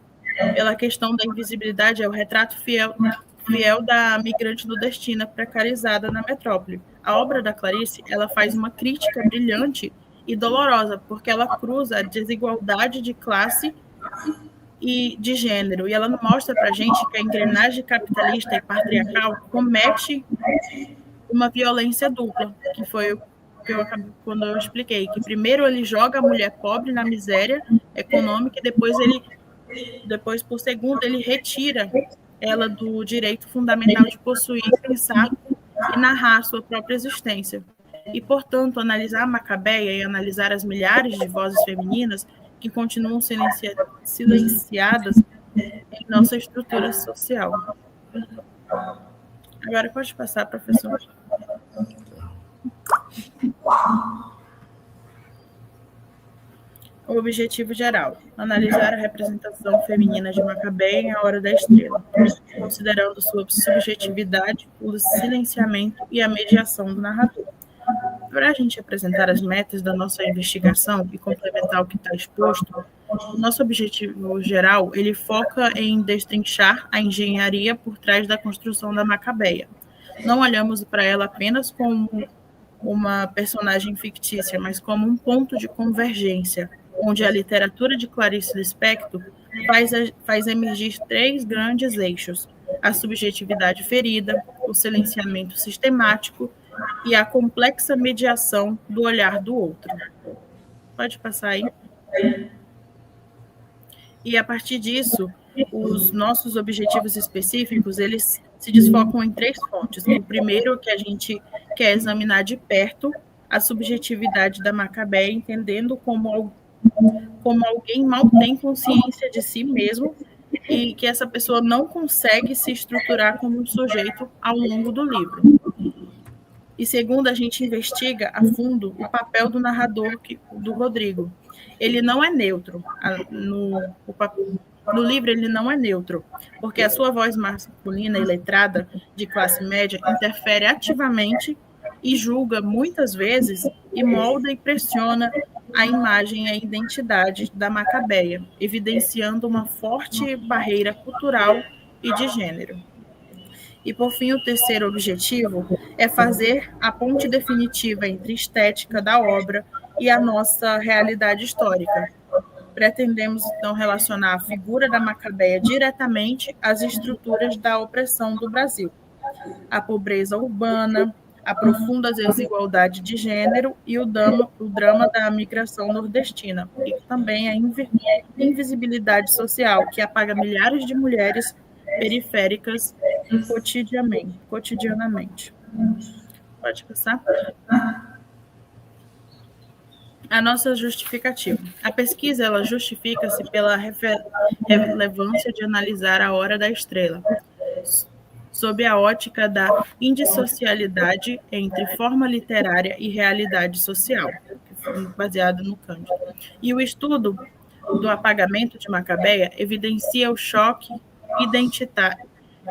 pela questão da invisibilidade, é o retrato fiel da migrante nordestina precarizada na metrópole. A obra da Clarice ela faz uma crítica brilhante e dolorosa, porque ela cruza a desigualdade de classe e de gênero, e ela mostra para a gente que a engrenagem capitalista e patriarcal comete uma violência dupla, que foi quando eu expliquei, que primeiro ele joga a mulher pobre na miséria econômica e depois por segundo, ele retira ela do direito fundamental de possuir, pensar e narrar a sua própria existência. E, portanto, analisar a Macabeia e analisar as milhares de vozes femininas que continuam silenciadas em nossa estrutura social. Agora pode passar, professor. O objetivo geral: analisar a representação feminina de Macabeia em A Hora da Estrela, considerando sua subjetividade, o silenciamento e a mediação do narrador. Para a gente apresentar as metas da nossa investigação e complementar o que está exposto, o nosso objetivo geral ele foca em destrinchar a engenharia por trás da construção da Macabeia. Não olhamos para ela apenas como uma personagem fictícia, mas como um ponto de convergência, onde a literatura de Clarice Lispector faz emergir 3 grandes eixos: a subjetividade ferida, o silenciamento sistemático e a complexa mediação do olhar do outro. Pode passar aí. E, a partir disso, os nossos objetivos específicos, eles se desfocam em 3 fontes. O primeiro, que a gente quer examinar de perto a subjetividade da Macabeia, entendendo como alguém mal tem consciência de si mesmo e que essa pessoa não consegue se estruturar como um sujeito ao longo do livro. E segundo, a gente investiga a fundo o papel do narrador, do Rodrigo. Ele não é neutro. No livro, ele não é neutro, porque a sua voz masculina e letrada de classe média interfere ativamente e julga muitas vezes e molda e pressiona a imagem e a identidade da Macabeia, evidenciando uma forte barreira cultural e de gênero. E, por fim, o terceiro objetivo é fazer a ponte definitiva entre a estética da obra e a nossa realidade histórica. Pretendemos, então, relacionar a figura da Macabeia diretamente às estruturas da opressão do Brasil, a pobreza urbana, a profunda desigualdade de gênero e o drama da migração nordestina, e também a invisibilidade social, que apaga milhares de mulheres periféricas cotidianamente. Pode passar? A nossa justificativa. A pesquisa ela justifica-se pela relevância de analisar A Hora da Estrela, sob a ótica da indissocialidade entre forma literária e realidade social, baseado no Cândido. E o estudo do apagamento de Macabeia evidencia o choque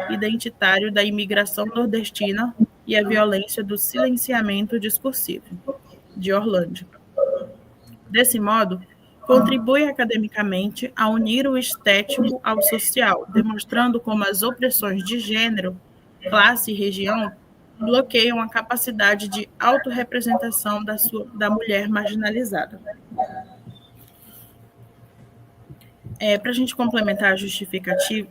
identitário da imigração nordestina e a violência do silenciamento discursivo, de Orlando. Desse modo, contribui academicamente a unir o estético ao social, demonstrando como as opressões de gênero, classe e região bloqueiam a capacidade de autorrepresentação da mulher marginalizada. Para a gente complementar a justificativa...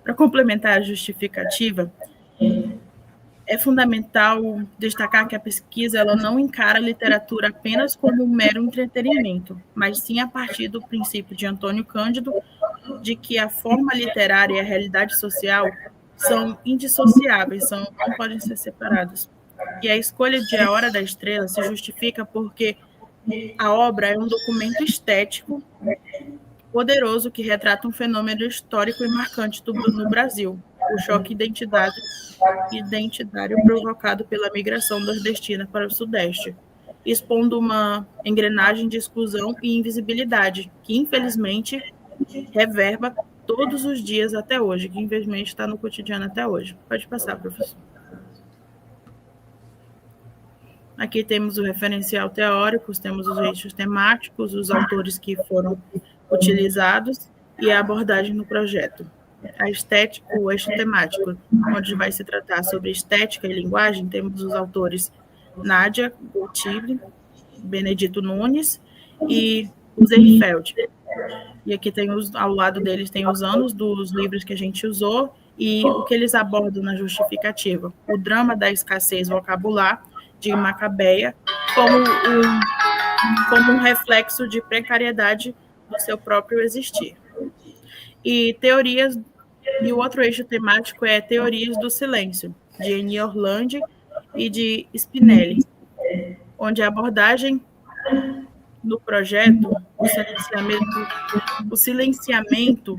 Para complementar a justificativa, é fundamental destacar que a pesquisa ela não encara a literatura apenas como um mero entretenimento, mas sim a partir do princípio de Antônio Cândido de que a forma literária e a realidade social são indissociáveis, não podem ser separadas. E a escolha de A Hora da Estrela se justifica porque a obra é um documento estético poderoso que retrata um fenômeno histórico e marcante no Brasil, o choque identitário provocado pela migração nordestina para o Sudeste, expondo uma engrenagem de exclusão e invisibilidade que, infelizmente, reverba todos os dias até hoje, que infelizmente está no cotidiano até hoje. Pode passar, professor. Aqui temos o referencial teórico, temos os eixos temáticos, os autores que foram utilizados e a abordagem no projeto. A estética, o eixo temático, onde vai se tratar sobre estética e linguagem, temos os autores Nádia Gottlieb, Benedito Nunes e Zerfeld. E aqui tem ao lado deles tem os anos dos livros que a gente usou e o que eles abordam na justificativa. O drama da escassez vocabular de Macabeia como um reflexo de precariedade do seu próprio existir. E o outro eixo temático é Teorias do Silêncio, de Eni Orlandi e de Spinelli, onde a abordagem no projeto, o silenciamento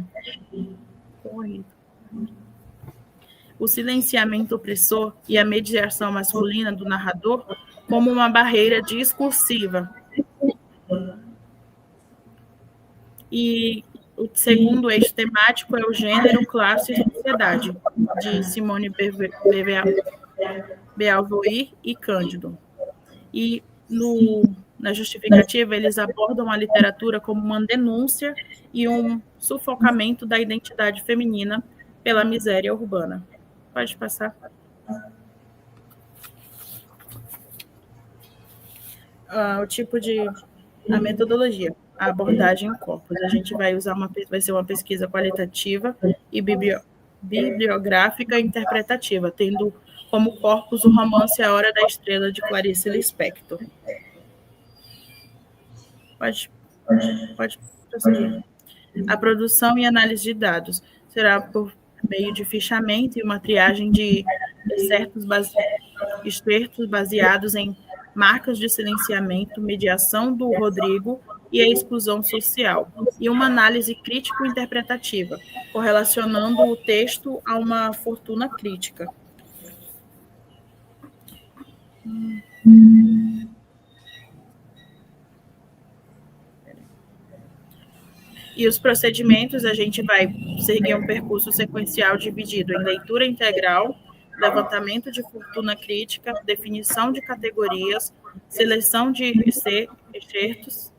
opressor e a mediação masculina do narrador como uma barreira discursiva. E o segundo eixo temático é o gênero, classe e sociedade, de Simone Beauvoir e Cândido. E na justificativa, eles abordam a literatura como uma denúncia e um sufocamento da identidade feminina pela miséria urbana. Pode passar. A metodologia, a abordagem em corpus. A gente vai ser uma pesquisa qualitativa e bibliográfica e interpretativa, tendo como corpus o romance A Hora da Estrela, de Clarice Lispector. Pode prosseguir. A produção e análise de dados será por meio de fichamento e uma triagem de excertos baseados em marcas de silenciamento, mediação do Rodrigo e a exclusão social, e uma análise crítico-interpretativa, correlacionando o texto a uma fortuna crítica. E os procedimentos, a gente vai seguir um percurso sequencial dividido em leitura integral, levantamento de fortuna crítica, definição de categorias, seleção de excertos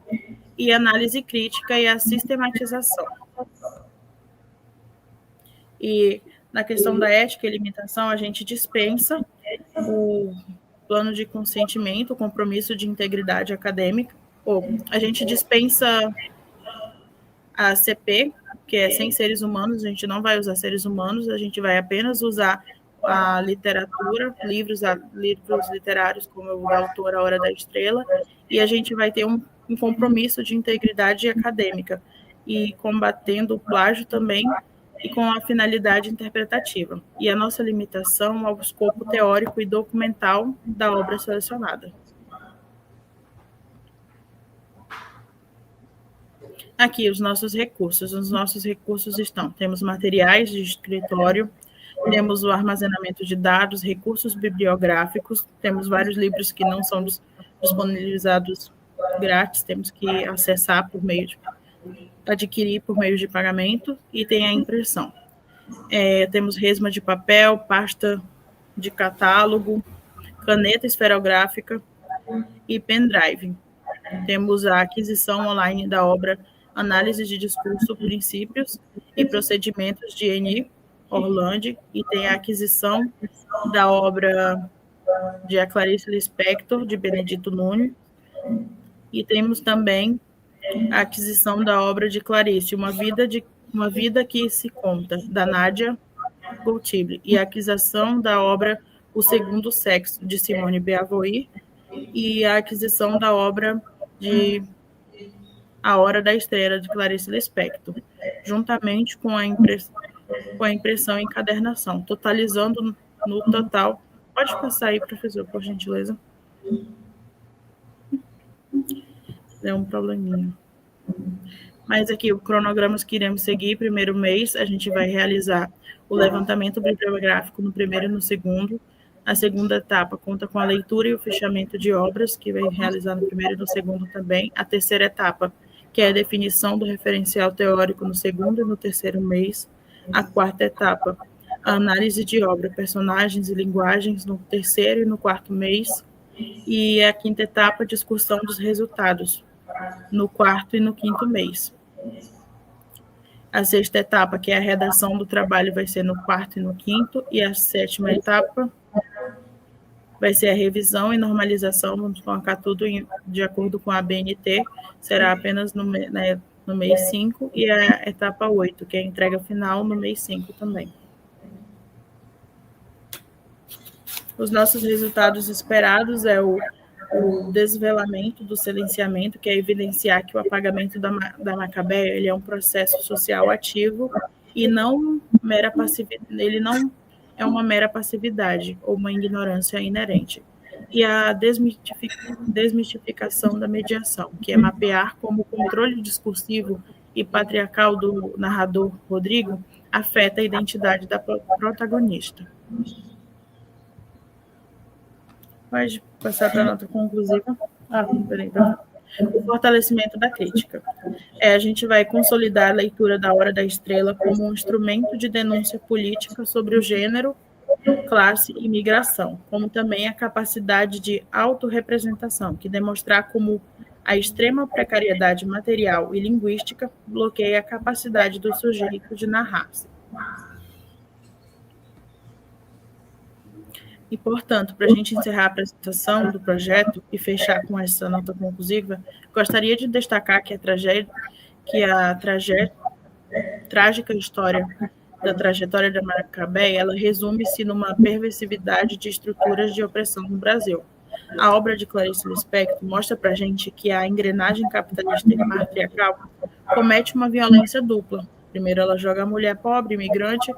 e análise crítica e a sistematização. E na questão da ética e limitação, a gente dispensa o plano de consentimento, o compromisso de integridade acadêmica, ou a gente dispensa a CP, que é sem seres humanos, a gente não vai usar seres humanos, a gente vai apenas usar a literatura, livros literários, como o da autora A Hora da Estrela, e a gente vai ter um compromisso de integridade acadêmica, e combatendo o plágio também, e com a finalidade interpretativa, e a nossa limitação ao escopo teórico e documental da obra selecionada. Aqui, os nossos recursos. Os nossos recursos temos materiais de escritório, temos o armazenamento de dados, recursos bibliográficos, temos vários livros que não são disponibilizados grátis, temos que acessar adquirir por meio de pagamento, e tem a impressão. Temos resma de papel, pasta de catálogo, caneta esferográfica e pendrive. Temos a aquisição online da obra Análise de Discurso, Princípios e Procedimentos, de Eni Orlandi, e tem a aquisição da obra de Clarice Lispector, de Benedito Nunes, e temos também a aquisição da obra de Clarice, Uma Vida Uma Vida que se Conta, da Nádia Gottlieb, e a aquisição da obra O Segundo Sexo, de Simone Beauvoir, e a aquisição da obra de A Hora da Estrela, de Clarice Lispector, juntamente com a impressão e encadernação, totalizando no total... Pode passar aí, professor, por gentileza. É um probleminha. Mas aqui, o cronograma que iremos seguir, primeiro mês, a gente vai realizar o levantamento bibliográfico no primeiro e no segundo. A segunda etapa conta com a leitura e o fechamento de obras, que vai realizar no primeiro e no segundo também. A terceira etapa, que é a definição do referencial teórico no segundo e no terceiro mês. A quarta etapa, a análise de obra, personagens e linguagens no terceiro e no quarto mês. E a quinta etapa, discussão dos resultados, no quarto e no quinto mês. A sexta etapa, que é a redação do trabalho, vai ser no quarto e no quinto, e a sétima etapa vai ser a revisão e normalização, vamos colocar tudo de acordo com a BNT, será apenas no mês 5, e a etapa 8, que é a entrega final no mês 5 também. Os nossos resultados esperados é o desvelamento do silenciamento, que é evidenciar que o apagamento da Macabeia ele é um processo social ativo e não ele não é uma mera passividade ou uma ignorância inerente. E a desmistificação da mediação, que é mapear como o controle discursivo e patriarcal do narrador Rodrigo afeta a identidade da protagonista. Pode passar para a nota conclusiva. O fortalecimento da crítica. A gente vai consolidar a leitura da Hora da Estrela como um instrumento de denúncia política sobre o gênero, classe e migração, como também a capacidade de autorrepresentação, que demonstrar como a extrema precariedade material e linguística bloqueia a capacidade do sujeito de narrar-se. E, portanto, para a gente encerrar a apresentação do projeto e fechar com essa nota conclusiva, gostaria de destacar que a trágica história da trajetória da Macabeia, ela resume-se numa perversividade de estruturas de opressão no Brasil. A obra de Clarice Lispector mostra para a gente que a engrenagem capitalista e matriarcal comete uma violência dupla. Primeiro, ela joga a mulher pobre, imigrante,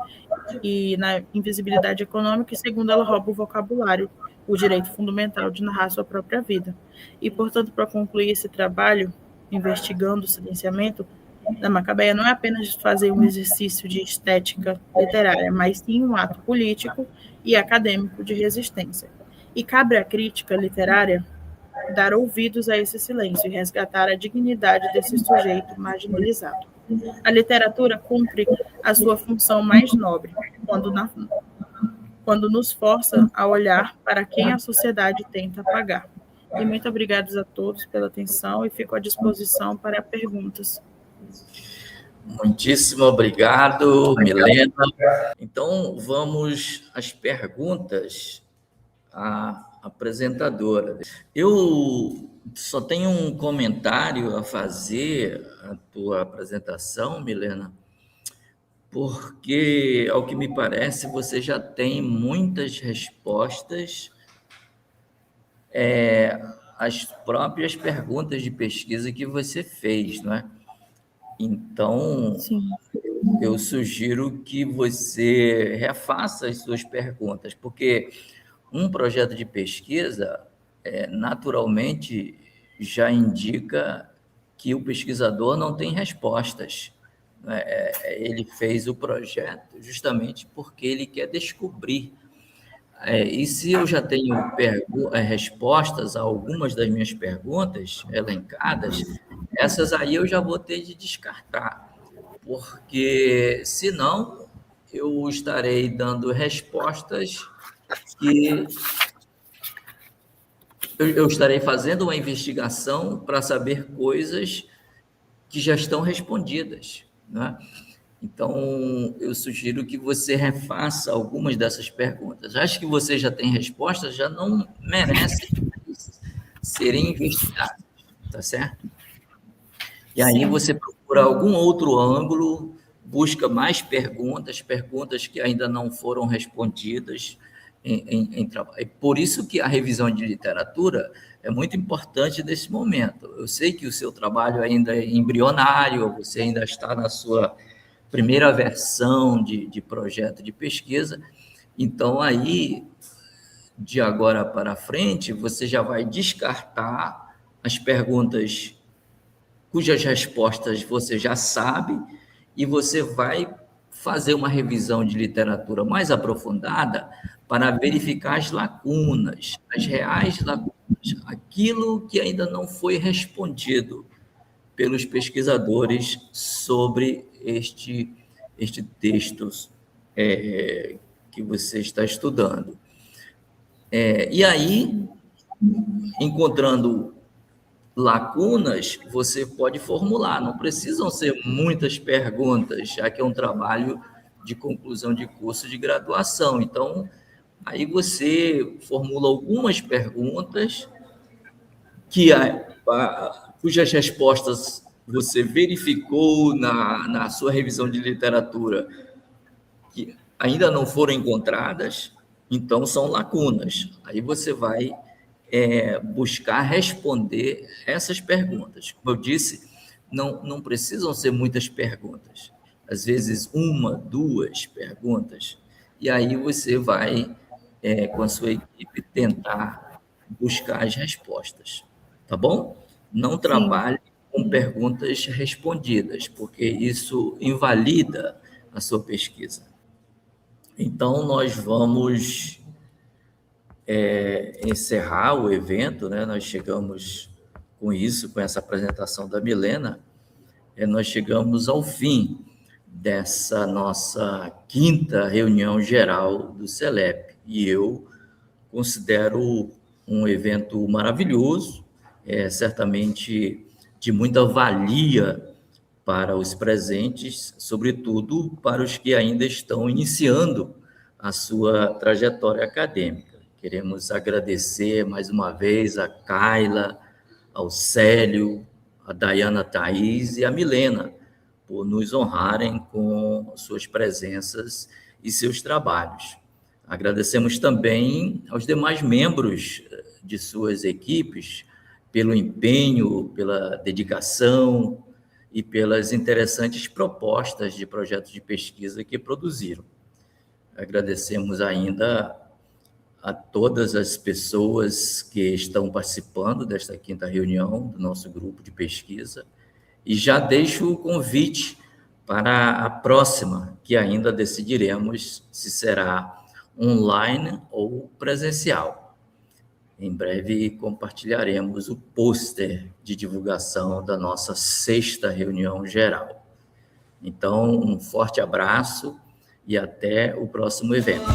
e na invisibilidade econômica, e segundo, ela rouba o vocabulário, o direito fundamental de narrar sua própria vida. E, portanto, para concluir esse trabalho, investigando o silenciamento da Macabeia, não é apenas fazer um exercício de estética literária, mas sim um ato político e acadêmico de resistência. E cabe à crítica literária dar ouvidos a esse silêncio e resgatar a dignidade desse sujeito marginalizado. A literatura cumpre a sua função mais nobre, quando nos força a olhar para quem a sociedade tenta apagar. E muito obrigada a todos pela atenção e fico à disposição para perguntas. Muitíssimo obrigado, Milena. Então, vamos às perguntas à apresentadora. Eu só tenho um comentário a fazer à tua apresentação, Milena, porque, ao que me parece, você já tem muitas respostas às próprias perguntas de pesquisa que você fez, não é? Então, sim, eu sugiro que você refaça as suas perguntas, porque um projeto de pesquisa, naturalmente, já indica que o pesquisador não tem respostas. Ele fez o projeto justamente porque ele quer descobrir. E se eu já tenho respostas a algumas das minhas perguntas elencadas, essas aí eu já vou ter de descartar, porque senão eu estarei dando respostas que eu estarei fazendo uma investigação para saber coisas que já estão respondidas, né? Então, eu sugiro que você refaça algumas dessas perguntas. Acho que você já tem respostas, já não merece serem investigadas, tá certo? E aí você procura algum outro ângulo busca mais perguntas que ainda não foram respondidas em trabalho. Por isso que a revisão de literatura é muito importante nesse momento. Eu sei que o seu trabalho ainda é embrionário, você ainda está na sua primeira versão de projeto de pesquisa, então aí, de agora para frente, você já vai descartar as perguntas cujas respostas você já sabe e você vai fazer uma revisão de literatura mais aprofundada para verificar as lacunas, as reais lacunas, aquilo que ainda não foi respondido pelos pesquisadores sobre este texto que você está estudando. E aí, encontrando lacunas, você pode formular, não precisam ser muitas perguntas, já que é um trabalho de conclusão de curso de graduação. Então, aí você formula algumas perguntas cujas respostas você verificou na sua revisão de literatura que ainda não foram encontradas, então são lacunas. Aí você vai buscar responder essas perguntas. Como eu disse, não precisam ser muitas perguntas. Às vezes, 1, 2 perguntas. E aí você vai, com a sua equipe, tentar buscar as respostas. Tá bom? Não trabalhe com perguntas respondidas, porque isso invalida a sua pesquisa. Então, nós vamos encerrar o evento, né? Nós chegamos com isso, com essa apresentação da Milena, nós chegamos ao fim dessa nossa 5ª reunião geral do CELEP, e eu considero um evento maravilhoso, certamente de muita valia para os presentes, sobretudo para os que ainda estão iniciando a sua trajetória acadêmica. Queremos agradecer mais uma vez a Kaila, ao Célio, a Dayana Thaís e a Milena por nos honrarem com suas presenças e seus trabalhos. Agradecemos também aos demais membros de suas equipes pelo empenho, pela dedicação e pelas interessantes propostas de projetos de pesquisa que produziram. Agradecemos ainda a todas as pessoas que estão participando desta 5ª reunião do nosso grupo de pesquisa e já deixo o convite para a próxima, que ainda decidiremos se será online ou presencial. Em breve compartilharemos o pôster de divulgação da nossa 6ª reunião geral. Então, um forte abraço e até o próximo evento.